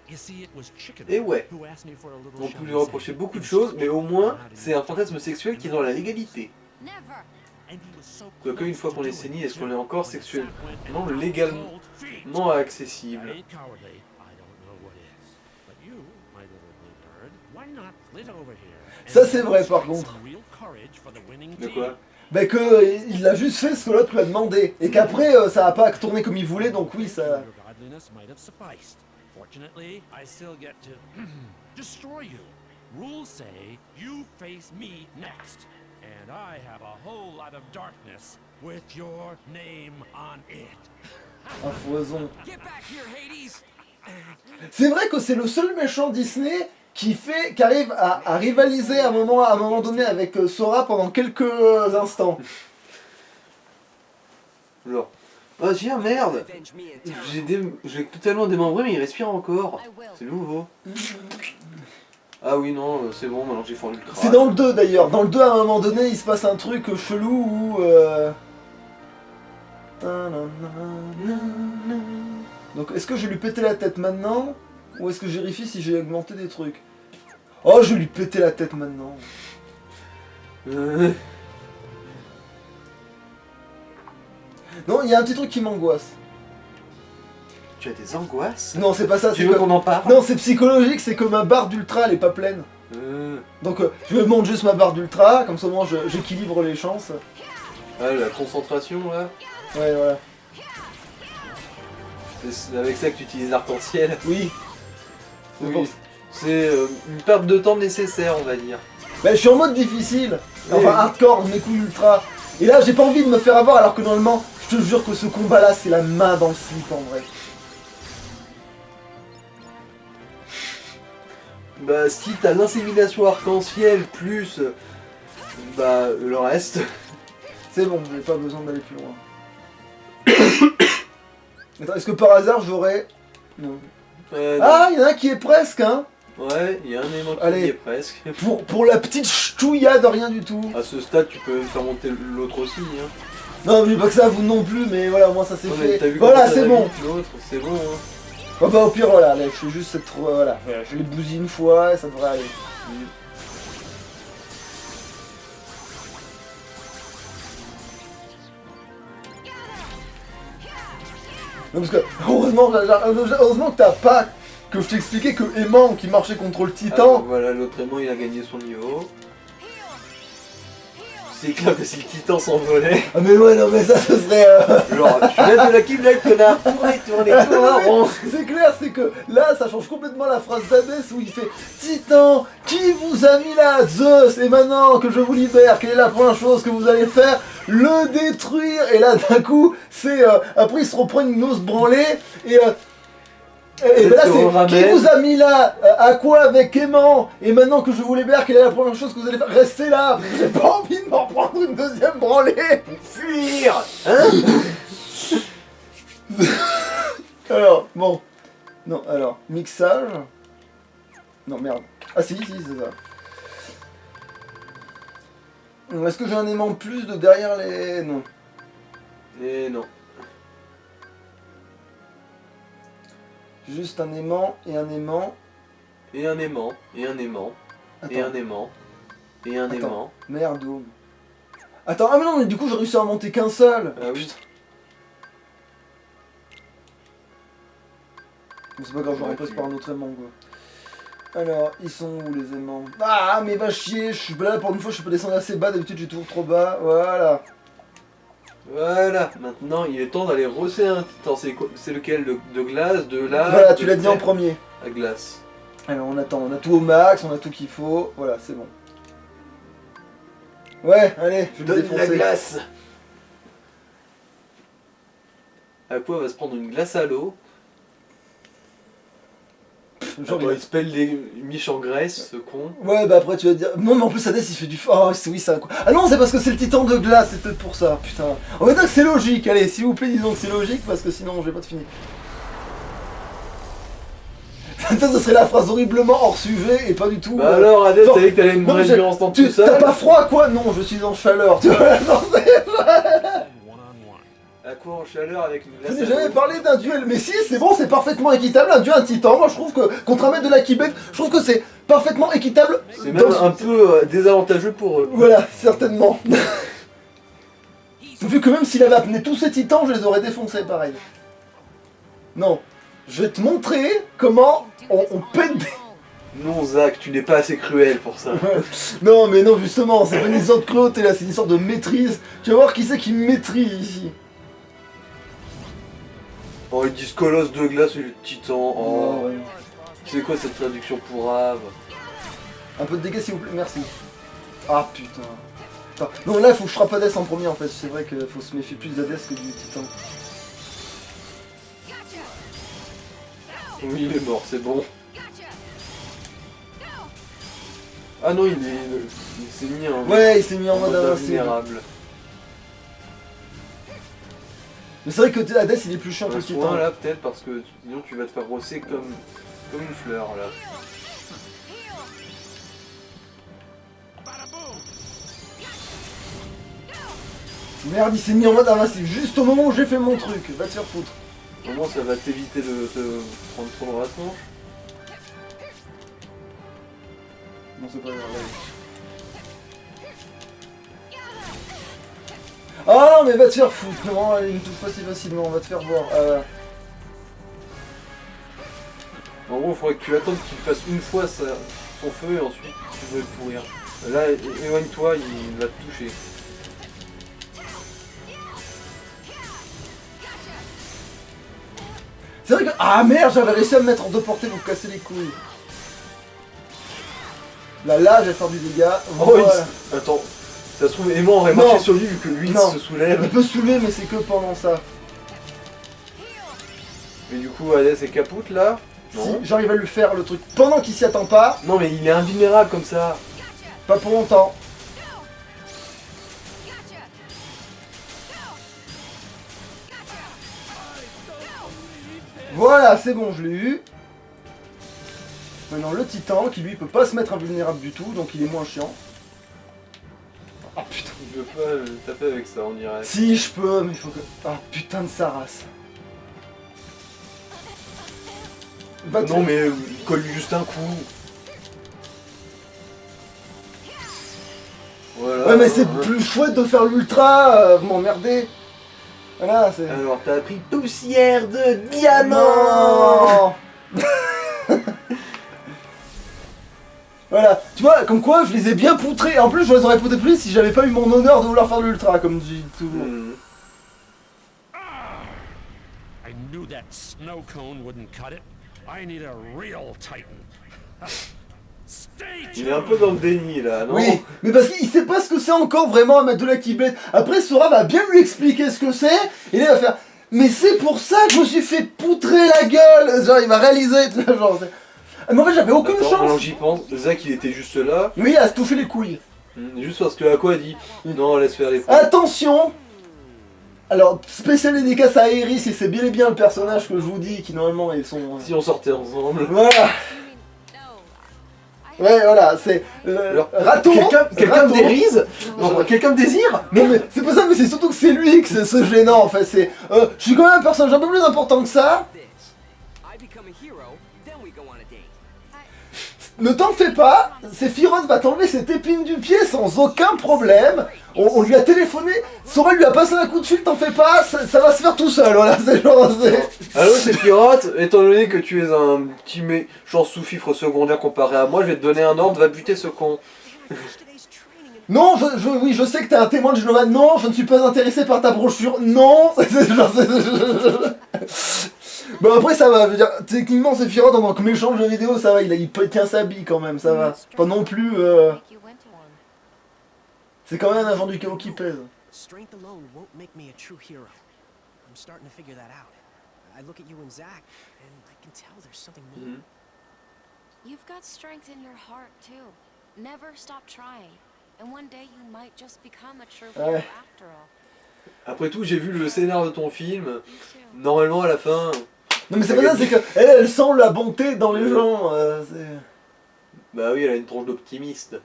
You see, it was chicken Et ouais. who asked me for a little On peut lui shall we reprocher say, beaucoup de choses, mais au moins c'est un fantasme sexuel qui est dans la légalité. Never. And he was so Quoique une fois close qu'on to est doing saigné, it, est-ce qu'on est too. encore When sexuellement Zack went and légalement cold feet. non accessible? I ain't cowardly. I don't know what is. But you, my little blue bird, why not flit over here? and Ça, c'est vrai, par demonstrate contre. some real courage for the winning De team? quoi? Bah que il a juste fait ce que l'autre lui a demandé. Et qu'après, ça a pas tourné comme il voulait, donc oui, ça... Your godliness might have sufficed. Fortunately, I still get to destroy you. Rules say you face me next, and I have a whole lot of darkness with your name on it. Un foison. Get back here, Hades! C'est vrai que c'est le seul méchant Disney qui arrive à rivaliser à un moment donné avec Sora pendant quelques instants. Genre, ah tiens, merde. Avenge me in town. J'ai totalement démembré, mais il respire encore. I will. C'est nouveau. Ah oui, non, c'est bon, maintenant j'ai fendu le crâne. C'est dans le 2 d'ailleurs. Dans le 2, à un moment donné, il se passe un truc chelou où... Donc, est-ce que je vais lui péter la tête maintenant? Ou est-ce que je vérifie si j'ai augmenté des trucs? Oh, je vais lui péter la tête maintenant. Non, il y a un petit truc qui m'angoisse. Tu as des angoisses? Non, c'est pas ça. Tu c'est veux que- qu'on en parle? Non, c'est psychologique, c'est que ma barre d'ultra, elle est pas pleine. Donc, je me monte juste ma barre d'ultra, comme ça, au moins, j'équilibre les chances. Ah, la concentration, là. Ouais, voilà. C'est avec ça que tu utilises l'arc-en-ciel. Oui. Oui. Bon. C'est une perte de temps nécessaire, on va dire. Bah, je suis en mode difficile. Enfin, Oui. hardcore, mes coups ultra. Et là, j'ai pas envie de me faire avoir, alors que normalement, je te jure que ce combat-là, c'est la main dans le slip, en vrai. Bah, si t'as l'insémination arc-en-ciel plus bah le reste. C'est bon, j'ai pas besoin d'aller plus loin. Attends, est-ce que par hasard, j'aurais... Non. Ah, il y en a un qui est presque, hein. Ouais, il y a un élément qui Allez. y est presque. Pour la petite ch'touilla de rien du tout. À ce stade, tu peux faire monter l'autre aussi. Hein. Non, mais pas que ça, vous non plus, mais voilà, moi ça c'est Ouais, mais t'as fait. vu Voilà, comment ça c'est va bon. vite, l'autre, c'est bon. Hein. Oh, bah au pire, voilà, allez, je fais juste cette... Voilà, je les bousille une fois et ça devrait aller. Non, parce que, heureusement que t'as pas... Que je t'ai expliqué que Aimant qui marchait contre le Ah, titan... voilà, l'autre aimant, il a gagné son niveau. C'est clair que si le titan s'envolait, Ah mais ouais, non mais ça, ce serait... genre, je viens de la Keyblade, connard, tournez, tourne en rond. C'est clair, c'est que là, ça change complètement la phrase d'Hadès où il fait Titan, qui vous a mis là, Zeus? Et maintenant que je vous libère, quelle est la première chose que vous allez faire? Le détruire. Et là, d'un coup, c'est... après, il se reprend une ose branlée et ben là, Se c'est ramène. qui vous a mis là? À quoi avec Aimant? Et maintenant que je vous libère, quelle est la première chose que vous allez faire? Restez là. J'ai pas envie de m'en prendre une deuxième branlée. Fuir. Hein? Alors, bon. Non, alors, mixage. Non, merde. Ah si, c'est ça. Est-ce que j'ai un aimant plus de derrière les... Non. Et non. Juste un aimant et un aimant. Et un aimant, et un aimant, et un Attends, aimant, et un Attends. aimant. merde. Oh. Attends, ah mais non, mais du coup j'ai réussi à en monter qu'un seul. Ah oui. Bon, c'est pas grave, je Ouais, remplace tu- par un autre aimant quoi. Alors, ils sont où les aimants? Ah mais va chier, je suis là pour une fois, je peux descendre assez bas, d'habitude j'ai toujours trop bas, voilà. Voilà, maintenant il est temps d'aller rosser un titan. C'est lequel de glace, de lave? Voilà, tu de l'as dit en fer premier. À glace. Alors on attend, on a tout au max, on a tout qu'il faut, voilà, c'est bon. Ouais, allez, je vais le Donne la défoncer. glace. À quoi va se prendre une glace à l'eau? Genre, Attends, il se pèle les miches en graisse, ce con. Ouais, bah après tu vas dire. Non, mais en plus, Hades il fait du. Oh, oui, ça. Ah non, c'est parce que c'est le titan de glace, c'est peut-être pour ça, putain. On va dire que c'est logique, allez, s'il vous plaît, disons que c'est logique, parce que sinon, je vais pas te finir. Ça, ce serait la phrase horriblement hors sujet et pas du tout. Bah alors, Adèle, non, t'as dit que t'allais une non, mais référence dans tu tout ça. t'as pas froid quoi? Non, je suis en chaleur, tu vois. Non, One-on-one. À quoi en chaleur avec une je glace n'ai à jamais l'eau? parlé d'un duel, mais si, c'est bon, c'est parfaitement équitable, un duel, un titan. Moi, je trouve que, contre un mec de la Keyblade, je trouve que c'est parfaitement équitable. C'est même dans- un peu désavantageux pour eux. Voilà, certainement. Vu que même s'il avait amené tous ces titans, je les aurais défoncés pareil. Non. Je vais te montrer comment on pète des... Non, Zach, tu n'es pas assez cruel pour ça. Non, mais non, justement, c'est pas une histoire de cruauté là, c'est une histoire de maîtrise. Tu vas voir qui c'est qui maîtrise ici. Oh, ils disent colosse de glace et le titan. Oh, Ouais. c'est quoi cette traduction pour Rave? Un peu de dégâts s'il vous plaît, merci. Ah putain. Attends. Non, là il faut que je frappe Hades en premier en fait. C'est vrai qu'il faut se méfier plus d'Hades que du Titan. Oui, il est mort, c'est bon. Ah non, il s'est mis en Ouais, il s'est mis en mode avancé. invulnérable. Mais c'est vrai que Hades il est plus chiant que Un le soin Titan. là, peut-être, parce que sinon tu vas te faire rosser comme une fleur là. Bada boom! Merde, il s'est mis en mode avancé juste au moment où j'ai fait mon truc. Va te faire foutre. Au moins ça va t'éviter de te prendre trop dans la tronche. Non, c'est pas grave. Ah non, mais va te faire foutre. Non, il me touche pas si facilement. On va te faire voir. En gros, il faudrait que tu attendes qu'il fasse une fois son feu et ensuite tu veux le pourrir. Là, éloigne-toi, il va te toucher. C'est vrai que. Ah merde, j'avais réussi à me mettre hors de portée pour me casser les couilles. Là, je vais faire du dégât. Oh, Voilà. Attends, ça se trouve, Aimant aurait Non. marché sur lui vu que lui Non. se soulève. Il peut se soulever, mais c'est que pendant ça. Mais du coup, Hades est capoute là. Si Non. j'arrive à lui faire le truc pendant qu'il s'y attend pas, Non, mais il est invulnérable comme ça. pas pour longtemps. Voilà, c'est bon, je l'ai eu. Maintenant le titan qui lui peut pas se mettre invulnérable du tout, donc il est moins chiant. Ah putain. Il veut pas taper avec ça, on dirait. Si je peux, mais il faut que. Ah putain de sa race. Va te- Non, mais colle-lui juste un coup. Voilà. Ouais, mais c'est plus chouette de faire l'ultra, vous m'emmerdez. Voilà, c'est. Alors, t'as appris poussière de diamant. Non. Voilà, tu vois, comme quoi je les ai bien poutrés. En plus, je les aurais poutrés plus si j'avais pas eu mon honneur de vouloir faire l'ultra, comme dit tout le monde. Hmm. I knew that snow cone wouldn't cut it. I need a real Titan. Stay Il est un peu dans le déni là, non? Oui, mais parce qu'il sait pas ce que c'est encore vraiment à mettre de la Keyblade. Après, Sora va bien lui expliquer ce que c'est, et là, il va faire. Mais c'est pour ça que je me suis fait poutrer la gueule. Genre, il va réaliser. Genre, c'est- Ah, mais en fait, j'avais aucune Attends, chance. alors j'y pense, Zach il était juste là, Oui, à se toucher les couilles. juste parce que Aqua a dit non, laisse faire les Attention. Alors, spécial dédicace à Iris, et c'est bien et bien le personnage que je vous dis, qui normalement ils sont. Si on sortait ensemble. Voilà. Ouais, voilà, c'est. Alors, Raton. quelqu'un me Raton. dérise. Non, quelqu'un me désire. Non mais c'est pas ça, mais c'est surtout que c'est lui que c'est gênant en fait. C'est, je suis quand même un personnage un peu plus important que ça. This. I become a hero, then we go on a date. Ne t'en fais pas, Sephiroth va t'enlever cette épine du pied sans aucun problème. On lui a téléphoné, Sora lui a passé un coup de fil, t'en fais pas, ça va se faire tout seul. Voilà, c'est genre. Allô, c'est Pirate. Étant donné que tu es un petit genre sous-fifre secondaire comparé à moi, je vais te donner un ordre, va buter ce con. Non, oui, je sais que t'es un témoin de Jéhovah. Non, je ne suis pas intéressé par ta brochure. Non, Bon après ça va, je veux dire, techniquement Sephiroth en tant que méchant de jeu vidéo, ça va, il tient sa bille quand même, ça va. Pas non plus, Make you into one. c'est quand même un agent du chaos qui pèse. Strength alone won't make me a true hero. I'm starting to figure that out. I look at you and Zack, and I can tell there's something more. You've got strength in your heart too. Never stop trying. And one day you might just become a true hero Ouais. after all. Après tout, j'ai vu le scénar de ton film. You too. Normalement, à la fin. Non mais c'est pas ça, c'est que elle sent la bonté dans les gens. Bah oui, elle a une tronche d'optimiste.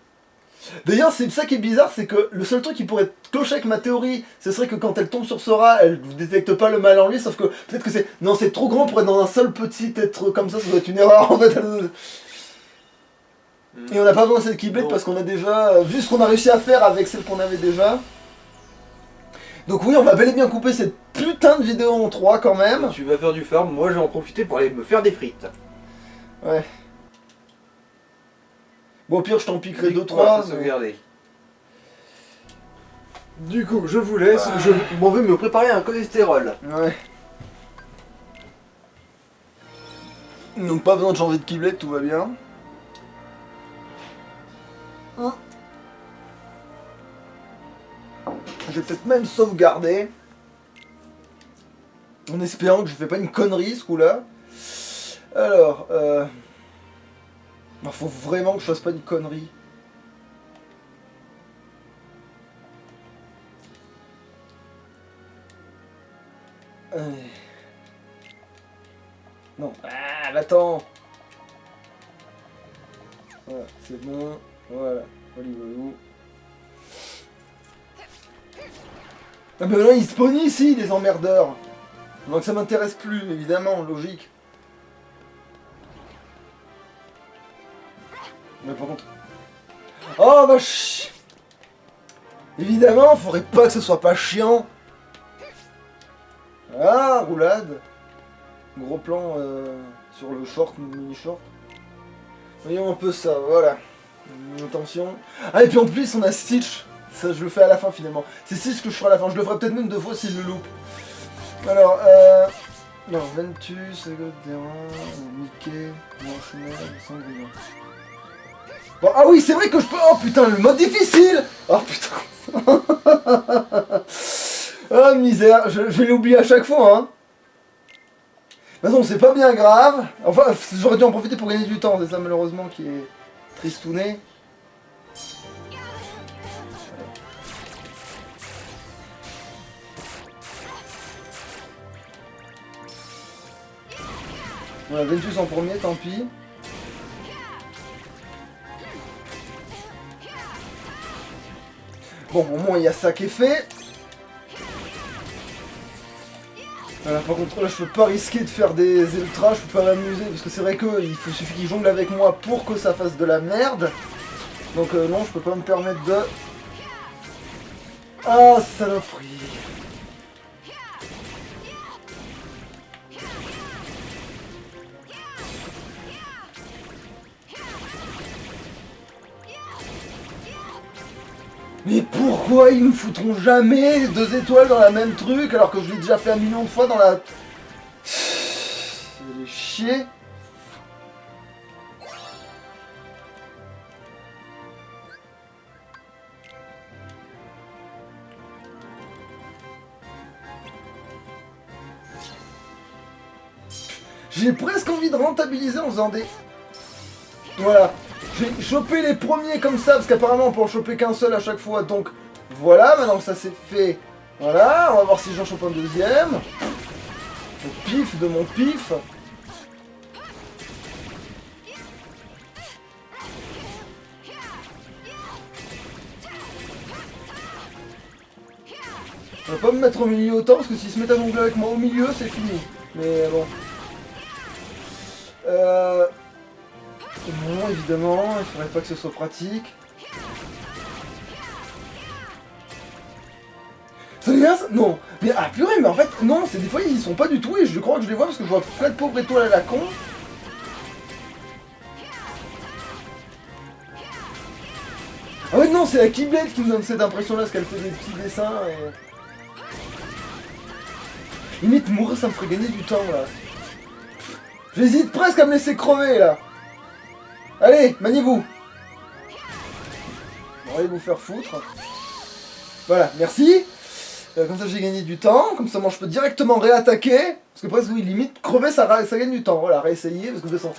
D'ailleurs c'est ça qui est bizarre, c'est que le seul truc qui pourrait clocher avec ma théorie, ce serait que quand elle tombe sur Sora, elle ne détecte pas le mal en lui, sauf que peut-être que c'est... Non, c'est trop grand pour être dans un seul petit être comme ça doit être une erreur en fait. Et on n'a pas besoin de cette Keyblade Non. parce qu'on a déjà vu ce qu'on a réussi à faire avec celle qu'on avait déjà. Donc oui, on va bel et bien couper cette putain de vidéo en 3 quand même. Tu vas faire du farm, moi je vais en profiter pour aller me faire des frites. Ouais. Bon, au pire, je t'en piquerai Victoire, 2-3. faut sauvegarder. Du coup, je vous laisse, je m'en vais me préparer un cholestérol. Ouais. Donc pas besoin de changer de Keyblade, tout va bien. Je vais peut-être même sauvegarder. En espérant que je fais pas une connerie ce coup-là. Alors, faut vraiment que je fasse pas une connerie. Non. Ah, attends. Voilà, c'est bon. Voilà. Voilà. Ah ben là, ils spawnent ici, les emmerdeurs. Donc ça m'intéresse plus, évidemment, logique. Mais par contre... Oh vache. Évidemment, faudrait pas que ce soit pas chiant. Ah, roulade. Gros plan sur le short, mini-short. Voyons un peu ça, voilà. Attention. Ah, et puis en plus, on a Stitch. Ça, je le fais à la fin, finalement. C'est Stitch que je ferai à la fin. Je le ferai peut-être même 2 fois s'il le loupe. Alors, non, Ventus, Mickey, Blanche-Neige, Cendrillon. Bon, ah oui, c'est vrai que je peux... Oh putain, le mode difficile. Oh putain. Oh misère, je vais l'oublier à chaque fois, hein. De toute façon, c'est pas bien grave. Enfin, j'aurais dû en profiter pour gagner du temps, c'est ça malheureusement qui est tristouné. Voilà, Ventus en premier, tant pis. Bon, au moins il y a ça qui est fait. Voilà, par contre là je peux pas risquer de faire des ultras, je peux pas m'amuser parce que c'est vrai qu'il suffit qu'il jongle avec moi pour que ça fasse de la merde. Donc non, je peux pas me permettre de... Ah, saloperie. Mais pourquoi ils me foutront jamais 2 étoiles dans la même truc alors que je l'ai déjà fait 1 million de fois dans la... C'est des chier. J'ai presque envie de rentabiliser en faisant des... Voilà. Je vais choper les premiers comme ça, parce qu'apparemment on peut en choper qu'un seul à chaque fois, donc voilà, maintenant que ça c'est fait, voilà, on va voir si j'en chope un deuxième. Le pif de mon pif. Je vais pas me mettre au milieu autant, parce que s'ils se mettent à jongler avec moi au milieu, c'est fini. Mais bon. Non, évidemment, il faudrait pas que ce soit pratique. Ça devient ça? Non. Mais ah purée, mais en fait, non, c'est des fois ils y sont pas du tout et je crois que je les vois parce que je vois plein de pauvres étoiles à la con. Ah ouais, non, c'est la Keyblade qui me donne cette impression là, parce qu'elle fait des petits dessins et... Limite, mourir ça me ferait gagner du temps là. J'hésite presque à me laisser crever là. Allez, maniez-vous. Bon, allez vous faire foutre. Voilà, merci. Comme ça j'ai gagné du temps, comme ça moi je peux directement réattaquer. Parce que presque oui, limite, crever ça gagne du temps. Voilà, réessayer, parce que de toute façon,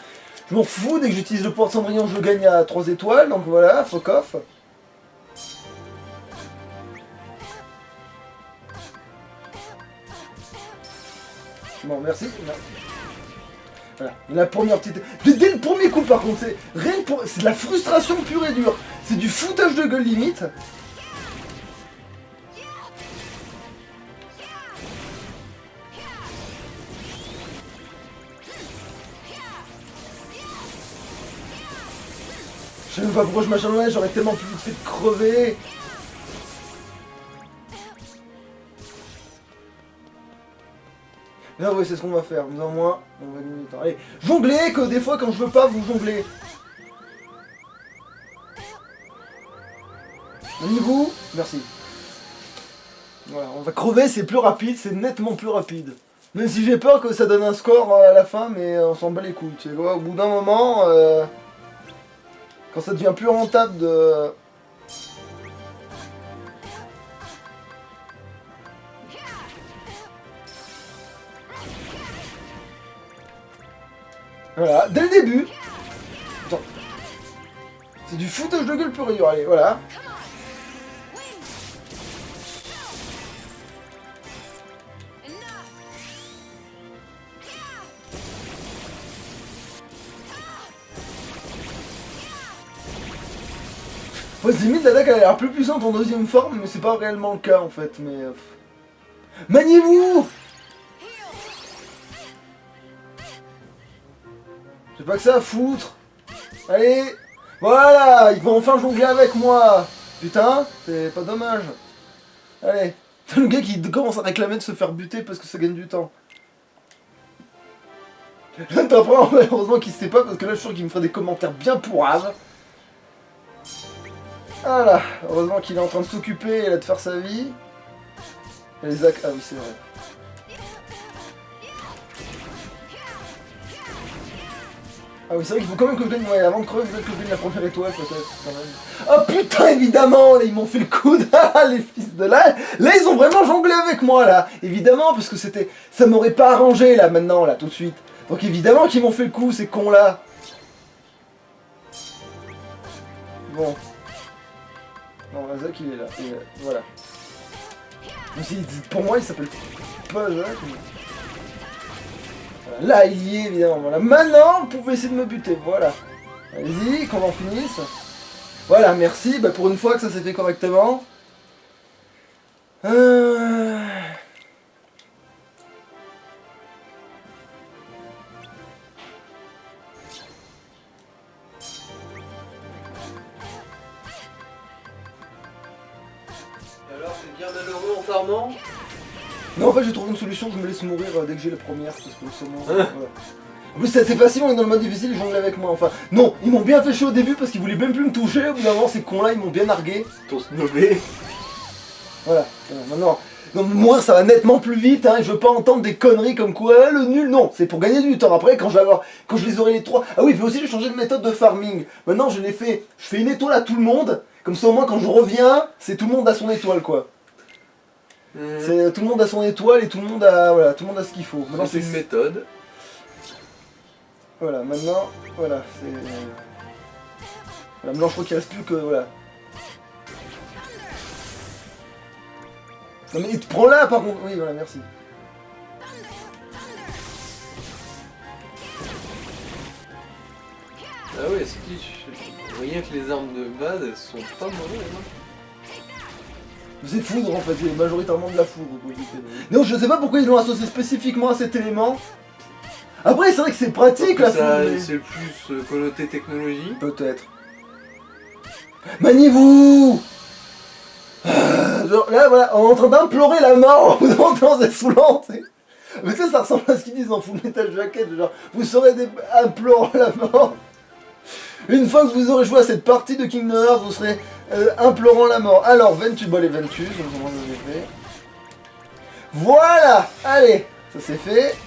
je m'en fous, dès que j'utilise le pouvoir de Cendrillon, je gagne à 3 étoiles, donc voilà, fuck off. Bon, merci. Voilà, la première petite... Dès le premier coup par contre, c'est rien pour... C'est de la frustration pure et dure. C'est du foutage de gueule limite. Je sais même pas pourquoi je m'acharnais, j'aurais tellement plus vite fait de crever. Là, oui, c'est ce qu'on va faire. Nous en moins, on va gagner du temps. Allez, jonglez, que des fois, quand je veux pas, vous jonglez. Maniez-vous. Merci. Voilà, on va crever, c'est plus rapide, c'est nettement plus rapide. Même si j'ai peur que ça donne un score à la fin, mais on s'en bat les couilles. Tu vois, au bout d'un moment, quand ça devient plus rentable de... Voilà, dès le début. Attends. C'est du foutage de gueule pur et dur, allez, voilà. Ouais, limite, l'attaque elle a l'air plus puissante en deuxième forme, mais c'est pas réellement le cas en fait, mais... Maniez-vous! J'ai pas que ça à foutre. Allez! Voilà! Ils vont enfin jongler avec moi! Putain, c'est pas dommage. Allez. C'est le gars qui commence à réclamer de se faire buter parce que ça gagne du temps. T'apprends, heureusement qu'il sait pas parce que là je suis sûr qu'il me ferait des commentaires bien pourraves. Voilà, heureusement qu'il est en train de s'occuper là de faire sa vie. Et les ac... Ah oui, c'est vrai. Ah oui, c'est vrai qu'il faut quand même que je gagne, ouais, avant de crever, peut-être que je gagne la première étoile, peut-être, quand même. Oh putain, évidemment, là, ils m'ont fait le coup de... les fils de là. Là, ils ont vraiment jonglé avec moi, là. Évidemment, parce que c'était... Ça m'aurait pas arrangé, là, maintenant, là, tout de suite. Donc évidemment qu'ils m'ont fait le coup, ces cons-là. Bon. Non, Zach, il est là. Voilà. Pour moi, il s'appelle pas Zach. Mais... Voilà. Là, il y est, évidemment. Voilà. Maintenant, vous pouvez essayer de me buter. Voilà. Allez-y, qu'on en finisse. Voilà, merci. Bah, pour une fois que ça s'est fait correctement. Alors, c'est bien malheureux entièrement. Non, en fait, j'ai trouvé une solution, je me laisse mourir dès que j'ai la première, parce que le saumon... Voilà. En plus, c'est assez facile, on est dans le mode difficile, ils jonglent avec moi, enfin... Non, ils m'ont bien fait chier au début, parce qu'ils voulaient même plus me toucher, au bout d'un moment, ces cons-là, ils m'ont bien nargué. Ton snobé. Voilà, maintenant... Donc, mourir, ça va nettement plus vite, hein, et je veux pas entendre des conneries comme quoi, le nul, non, c'est pour gagner du temps. Après, quand je les aurai les trois... Ah oui, puis aussi, j'ai changé de méthode de farming. Maintenant, je fais une étoile à tout le monde, comme ça, au moins, quand je reviens, c'est tout le monde a son étoile, quoi. C'est tout le monde a son étoile et tout le monde a voilà, tout le monde a ce qu'il faut. Maintenant C'est une méthode. Voilà, maintenant voilà, c'est voilà, maintenant je crois qu'il reste plus que voilà. Non mais prends-la par contre. Oui, voilà, merci. Ah ouais, c'est qui rien que les armes de base, elles sont pas mauvaises. Hein. C'est foudre en fait, c'est majoritairement de la foudre. Non, je sais pas pourquoi ils l'ont associé spécifiquement à cet élément. Après, c'est vrai que c'est pratique la foudre. Mais... C'est plus connoté technologie. Peut-être. Maniez-vous. Genre, là, voilà, on est en train d'implorer la mort en entendant c'est saoulant, tu sais. Mais ça ressemble à ce qu'ils disent en Full Metal Jacket, genre, vous serez implorant la mort. Une fois que vous aurez joué à cette partie de Kingdom Hearts, vous serez implorant la mort. Alors, Ventus, bon les Ventus, on commence à les faire. Voilà. Allez, ça c'est fait.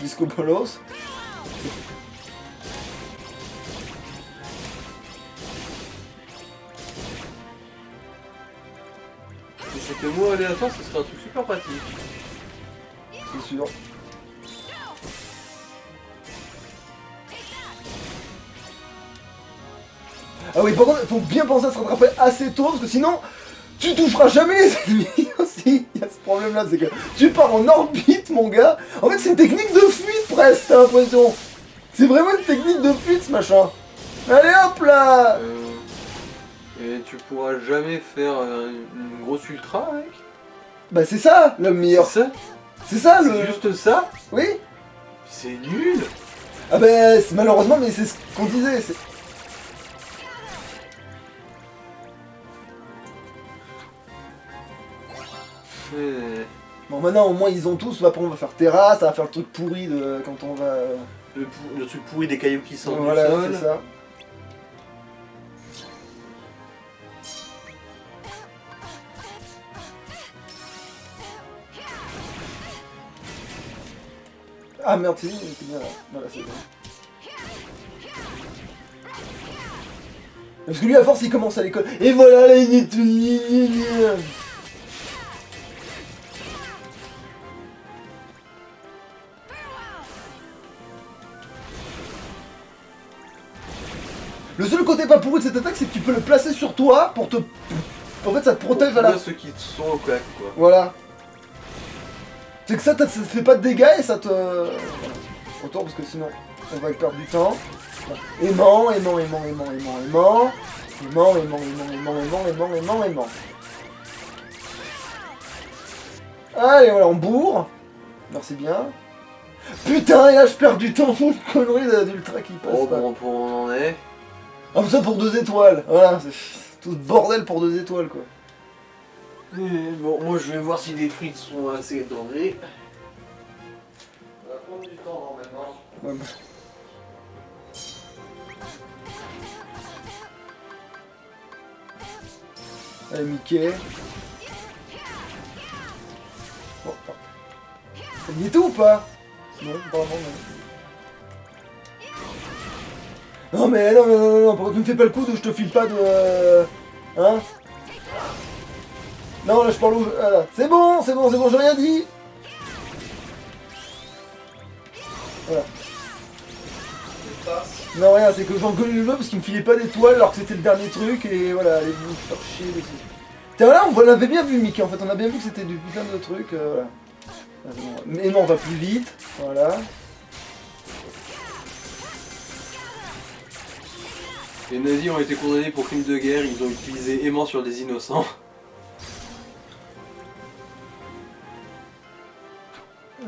Disco Bolos. Et c'était moins aléatoire, ce serait un truc super pratique. C'est sûr. Ah oui, par contre, il faut bien penser à se rattraper assez tôt, parce que sinon, tu toucheras jamais les ennemis aussi. Il y a ce problème-là, c'est que tu pars en orbite, mon gars. En fait, c'est une technique de fuite, presque, t'as l'impression. C'est vraiment une technique de fuite, ce machin. Allez, hop là. Et tu pourras jamais faire une grosse ultra avec. Bah c'est ça, le meilleur. C'est ça. C'est ça, le... C'est juste ça. Oui. C'est nul. Ah bah, malheureusement, mais c'est ce qu'on disait, c'est... Bon, maintenant au moins ils ont tous, après on va faire Terra, ça va faire le truc pourri de quand on va... Le truc pourri des cailloux qui sortent voilà, du sol. c'est ça. Ah merde, c'est bien là. Voilà, c'est bien. Parce que lui à force il commence à l'école. Et voilà là il est tout... Le seul côté pas pourri de cette attaque, c'est que tu peux le placer sur toi pour te... En fait, ça te protège à la... Ceux qui sont au claque, quoi. Voilà. C'est que ça te fait pas de dégâts et ça te... Autant parce que sinon, on va perdre du temps. Aimant. Allez, voilà, on bourre. Merci bien. Putain, et là je perds du temps pour une connerie d'ultra qui passe Oh, pas. bon, on en est. Ah, ça pour 2 étoiles. Voilà, c'est tout ce bordel pour 2 étoiles, quoi. Bon, moi je vais voir si les frites sont assez dorées. Ça va prendre du temps normalement. Ouais, bah. Allez, Mickey. Bon, t'as mis tout ou pas? Non, vraiment non. Non mais non, pourquoi tu me fais pas le coup de je te file pas de... Hein? Non, là je parle au jeu. Voilà. C'est bon, j'ai rien dit. Voilà. Non, rien, c'est que j'en connais le jeu parce qu'il me filait pas d'étoiles alors que c'était le dernier truc et voilà, allez vous faire chier dessus. Tiens, là on l'avait bien vu, Mickey, en fait, on a bien vu que c'était du putain de truc, voilà. Mais non, on va plus vite, voilà. Les nazis ont été condamnés pour crimes de guerre, ils ont utilisé aimant sur des innocents.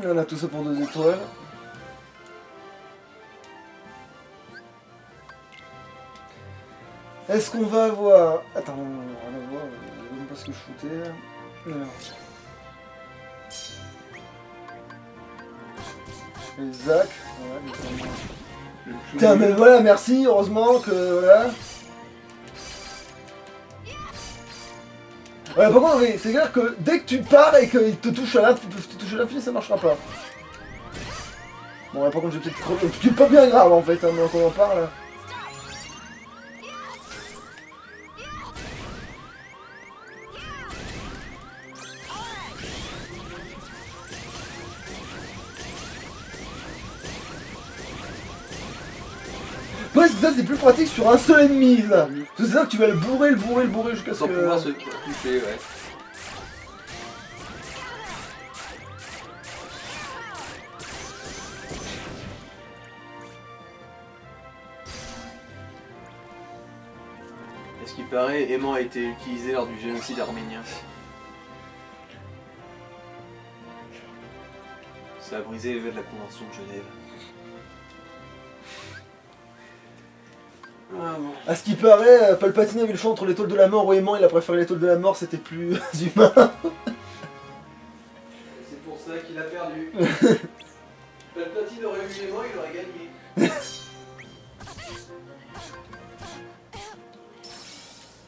Voilà, tout ça pour 2 étoiles. Est-ce qu'on va avoir... Attends, on va voir, je sais même pas ce que je foutais là. Alors. Les Zach, voilà, putain, mais voilà, merci, heureusement que... Voilà. Ouais, par contre, oui, c'est clair que dès que tu pars et qu'il te touche à l'infini, ça marchera pas. Bon, là, par contre, j'ai peut-être crevé. C'est pas bien grave en fait, hein, mais quand on en parle. Ouais, c'est ça, c'est plus pratique sur un seul ennemi là. Parce que c'est ça que tu vas le bourrer jusqu'à ce Sans que... pouvoir se toucher, ouais. Et ce qui paraît, aimant a été utilisé lors du génocide arménien. Ça a brisé les lois de la Convention de Genève. Ah bon. À ce qui paraît, Palpatine avait le choix entre l'étoile de la mort ou aimant, il a préféré l'étoile de la mort, c'était plus humain. C'est pour ça qu'il a perdu. Palpatine aurait eu aimant, il aurait gagné.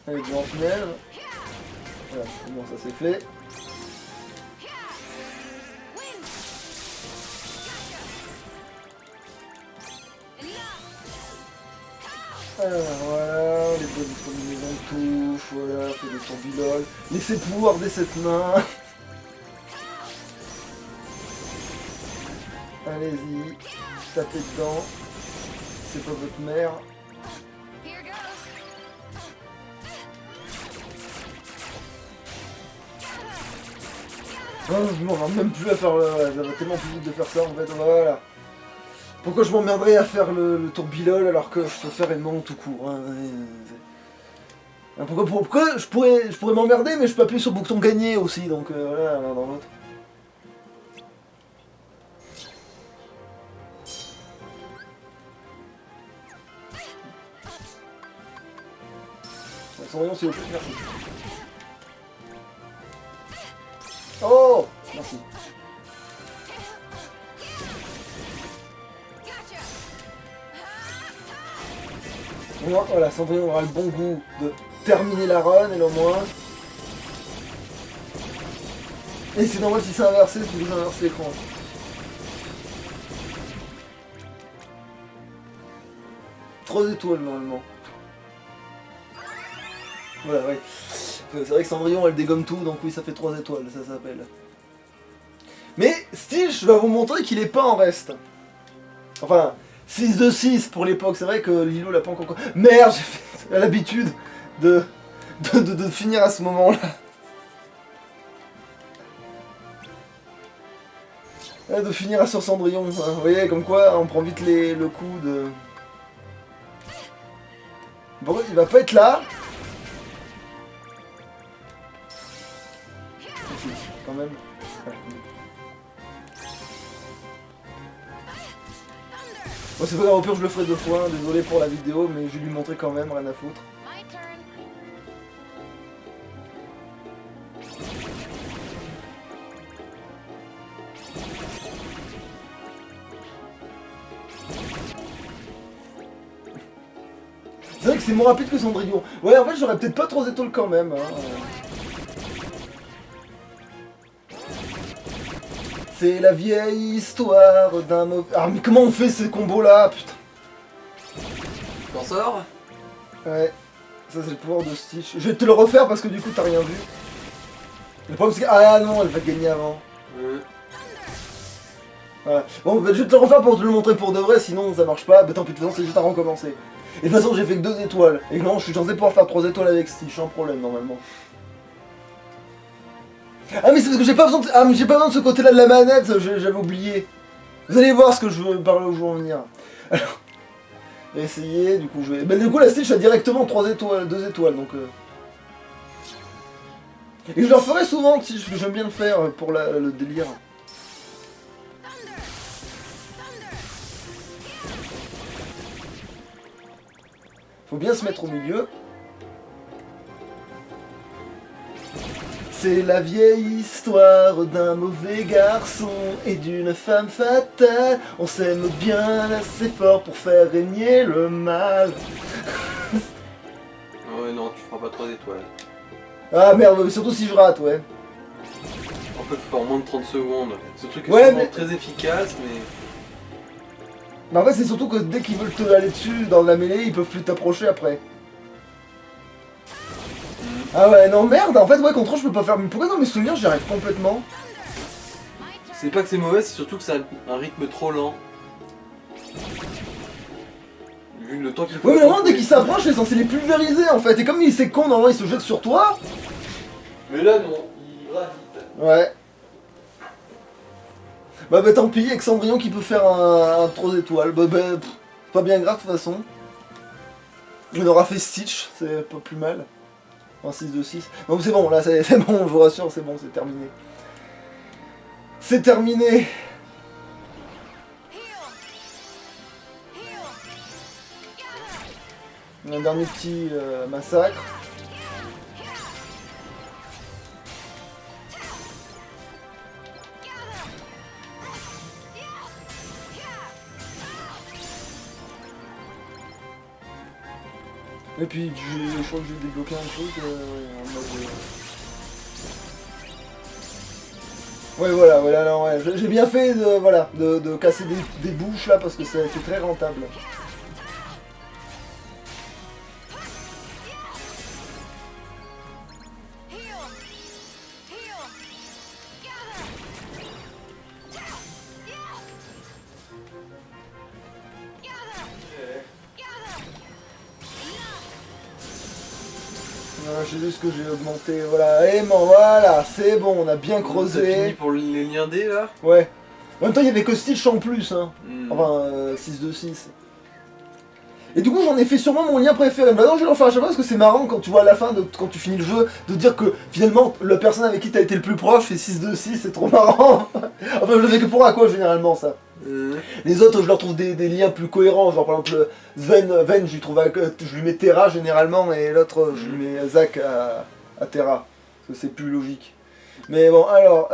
Allez, grand final. Voilà, bon, ça c'est fait. Alors voilà, les bonnes combinaisons de touches, voilà, fait des tourbillons. Laissez pouvoir dès cette main. Allez-y, tapez dedans. C'est pas votre mère. Here goes. Oh, je m'en rends même plus à faire le... Ça va tellement plus vite de faire ça en fait, voilà. Pourquoi je m'emmerderais à faire le tourbillon alors que je peux faire aimant tout court hein, pourquoi je pourrais m'emmerder mais je peux appuyer sur le bouton gagner aussi donc voilà l'un dans l'autre. Cendrillon s'il vous plaît, merci. Oh merci. Au moins, voilà, Cendrillon aura le bon goût de terminer la run, et au moins. Et c'est normal si c'est inversé, tu peux inverser l'écran. Trois étoiles normalement. Voilà, ouais. C'est vrai que Cendrillon elle dégomme tout, donc oui, ça fait 3 étoiles, ça s'appelle. Mais Stitch va vous montrer qu'il est pas en reste. Enfin, 6 de 6 pour l'époque, c'est vrai que Lilo l'a pas encore... Merde, j'ai fait l'habitude de finir à ce moment-là. De finir sur Cendrillon, hein. Vous voyez, comme quoi on prend vite le coup de... Bon, il va pas être là. Quand même. Bon, c'est pas grave, au pire je le ferai 2 fois, hein. Désolé pour la vidéo, mais je vais lui montrer quand même, rien à foutre. My turn. C'est vrai que c'est moins rapide que Cendrillon. Ouais, en fait, j'aurais peut-être pas 3 étoiles quand même. Hein. C'est la vieille histoire d'un mauvais... Ah, mais comment on fait ces combos-là, putain. T'en sors? Ouais, ça c'est le pouvoir de Stitch. Je vais te le refaire parce que du coup t'as rien vu. Le problème c'est que... Ah non, elle va gagner avant. Voilà. Bon, bah, je vais te le refaire pour te le montrer pour de vrai, sinon ça marche pas. Bah tant pis, de toute façon c'est juste à recommencer. Et de toute façon j'ai fait que 2 étoiles. Et non, je suis censé pouvoir faire 3 étoiles avec Stitch, sans problème normalement. Ah mais c'est parce que j'ai pas besoin de... Ah mais j'ai pas besoin de ce côté-là de la manette, j'avais oublié. Vous allez voir ce que je veux parler où je veux en venir. Alors... J'ai essayé, du coup je vais... Bah du coup la Stitch a directement 3 étoiles, 2 étoiles donc... Et je le referai souvent, si j'aime bien le faire pour le délire. Faut bien se mettre au milieu. C'est la vieille histoire d'un mauvais garçon et d'une femme fatale. On s'aime bien assez fort pour faire régner le mal. Ouais, non, tu feras pas 3 étoiles. Ah merde, surtout si je rate, ouais. En fait, faut faire en moins de 30 secondes. Ce truc est Ouais, sûrement mais- très efficace, mais... Mais en fait, c'est surtout que dès qu'ils veulent te aller dessus dans la mêlée, ils peuvent plus t'approcher après. Ah ouais, non, merde, en fait, ouais, contrôle, je peux pas faire. Mais pourquoi dans mes souvenirs, j'y arrive complètement? C'est pas que c'est mauvais, c'est surtout que c'est un rythme trop lent. Vu le temps qu'il faut... Ouais, mais normalement, dès qu'ils s'approchent, c'est censé les pulvériser en fait. Et comme c'est con, normalement, ils se jettent sur toi. Mais là, non, il va vite. Ouais. Bah tant pis, avec Cendrillon qui peut faire un 3 étoiles. Pas bien grave de toute façon. On aura fait Stitch, c'est pas plus mal. Un 6 de 6. Donc c'est bon, là c'est bon, je vous rassure, c'est bon, c'est terminé. C'est terminé. Un dernier petit massacre. Et puis je crois que j'ai débloqué un truc en mode... Ouais voilà, non, ouais. J'ai bien fait de casser des bouches là parce que c'est très rentable. J'ai vu ce que j'ai augmenté, voilà, aimant, voilà, c'est bon, on a bien T'as creusé. fini pour les liens D, là? Ouais. En même temps, il y avait que Stitch en plus, hein. Hmm. Enfin, 6 de 6. Et du coup, j'en ai fait sûrement mon lien préféré. Maintenant, je vais le refaire à chaque fois parce que c'est marrant quand tu vois à la fin, quand tu finis le jeu, de dire que finalement, la personne avec qui t'as été le plus proche fait 6 de 6, c'est trop marrant. Enfin, je le fais que pour à quoi généralement ça. Les autres, je leur trouve des liens plus cohérents. Genre, par exemple, Ven, je lui trouve je lui mets Terra généralement, et l'autre, je lui mets Zack à Terra. Parce que c'est plus logique. Mais bon, alors.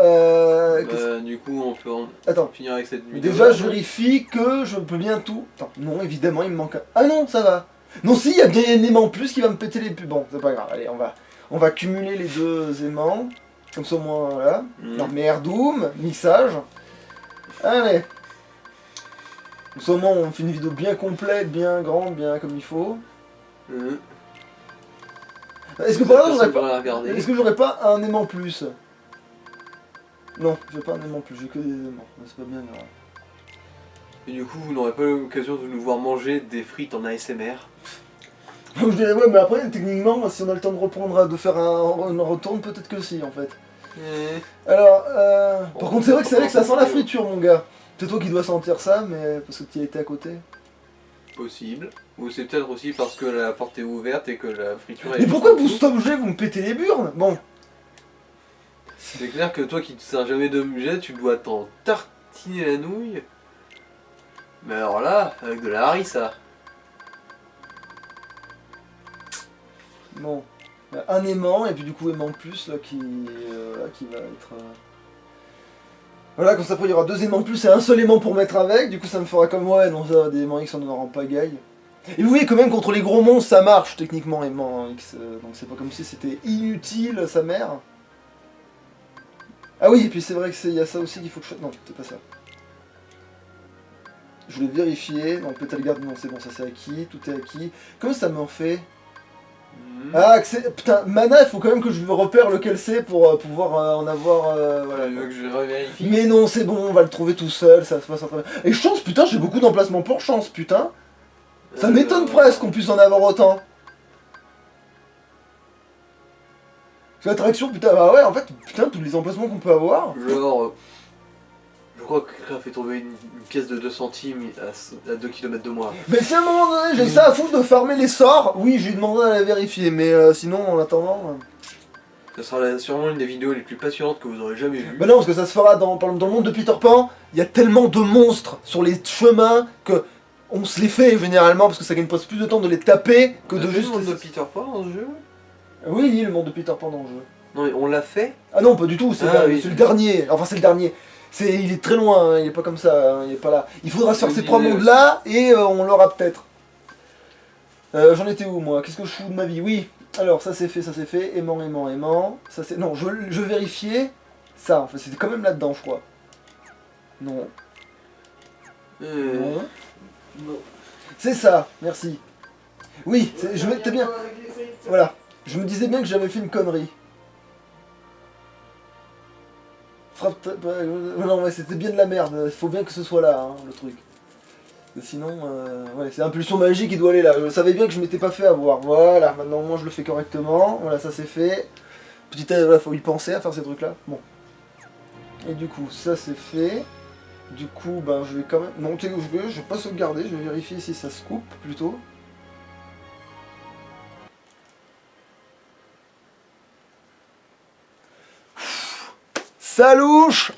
Du coup, on peut Attends. finir avec cette vidéo. Déjà, je vérifie que je peux bien tout. Attends, non, évidemment, il me manque un. Ah non, ça va. Non, si, il y a bien un aimant en plus qui va me péter les pubs. Bon, c'est pas grave. Allez, on va cumuler les 2 aimants. Comme ça, au moins, voilà. Non, Merdoum, mixage. Allez. Comme ça, au moins, on fait une vidéo bien complète, bien grande, bien comme il faut. Est-ce que par exemple, est-ce que j'aurais pas un aimant plus? Non, j'ai pas un aimant plus, j'ai que des aimants. C'est pas bien grave. Et du coup, vous n'aurez pas l'occasion de nous voir manger des frites en ASMR. Je dirais, ouais, mais après, techniquement, si on a le temps de reprendre, de faire un retourne, peut-être que si, en fait. Alors, par contre, c'est vrai que ça sent la friture, mon gars. C'est toi qui dois sentir ça, mais parce que tu y étais à côté. Possible. Ou c'est peut-être aussi parce que la porte est ouverte et que la friture est... Mais pourquoi vous stop-jet, vous me pétez les burnes? Bon. C'est clair que toi qui te sers jamais d'objet, tu dois t'en tartiner la nouille. Mais alors là, avec de la harissa. Bon. Un aimant, et puis du coup aimant plus, là, qui va être... Voilà, comme ça, après, il y aura 2 aimants plus et un seul aimant pour mettre avec, du coup ça me fera comme, ouais, non, ça, des aimants X, on en aura en pagaille. Et vous voyez quand même, contre les gros monstres, ça marche, techniquement, aimant X, donc c'est pas comme si c'était inutile, sa mère. Ah oui, et puis c'est vrai qu'il y a ça aussi qu'il faut que je... Non, c'est pas ça. Je voulais vérifier, non, pétale garde, non, c'est bon, ça c'est acquis, tout est acquis. Comment ça m'en fait? Ah, putain, mana, il faut quand même que je repère lequel c'est pour pouvoir en avoir... voilà. Tu veux que je revérifie? Mais non, c'est bon, on va le trouver tout seul, ça se passe en train. Et chance, putain, j'ai beaucoup d'emplacements pour chance, putain. Ça m'étonne presque qu'on puisse en avoir autant. L'attraction, putain, bah ouais, en fait, putain, tous les emplacements qu'on peut avoir. Genre... je crois que quelqu'un a fait tomber une pièce de 2 centimes à 2 km de moi. Mais si à un moment donné, j'ai que ça à foutre de farmer les sorts, oui, j'ai demandé à la vérifier, mais sinon, en attendant... Ça sera sûrement une des vidéos les plus passionnantes que vous aurez jamais vues. Bah non, parce que ça se fera dans le monde de Peter Pan, il y a tellement de monstres sur les chemins que on se les fait généralement, parce que ça gagne presque plus de temps de les taper que de juste... le monde de Peter Pan dans ce jeu? Oui, le monde de Peter Pan dans le jeu. Non mais on l'a fait? Ah non, pas du tout, c'est Ah oui. le dernier, enfin c'est le dernier. Il est très loin, hein, il est pas comme ça, hein, il est pas là. Il faudra se faire ces 3 mondes là, et on l'aura peut-être. J'en étais où moi? Qu'est-ce que je fous de ma vie? Oui, alors ça c'est fait, aimant, ça c'est... Non, je vérifiais ça, enfin c'était quand même là-dedans je crois. Non. Non. Non. C'est ça, merci. Oui, je m'étais bien... Voilà, je me disais bien que j'avais fait une connerie. Non mais c'était bien de la merde, il faut bien que ce soit là, hein, le truc. Sinon, ouais, c'est impulsion magique qui doit aller là. Je savais bien que je m'étais pas fait avoir. Voilà, maintenant moi je le fais correctement. Voilà, ça c'est fait. Voilà, faut y penser à faire ces trucs là. Bon. Et du coup, ça c'est fait. Du coup, ben je vais quand même... Non, je vais pas sauvegarder, je vais vérifier si ça se coupe plutôt. Ça louche.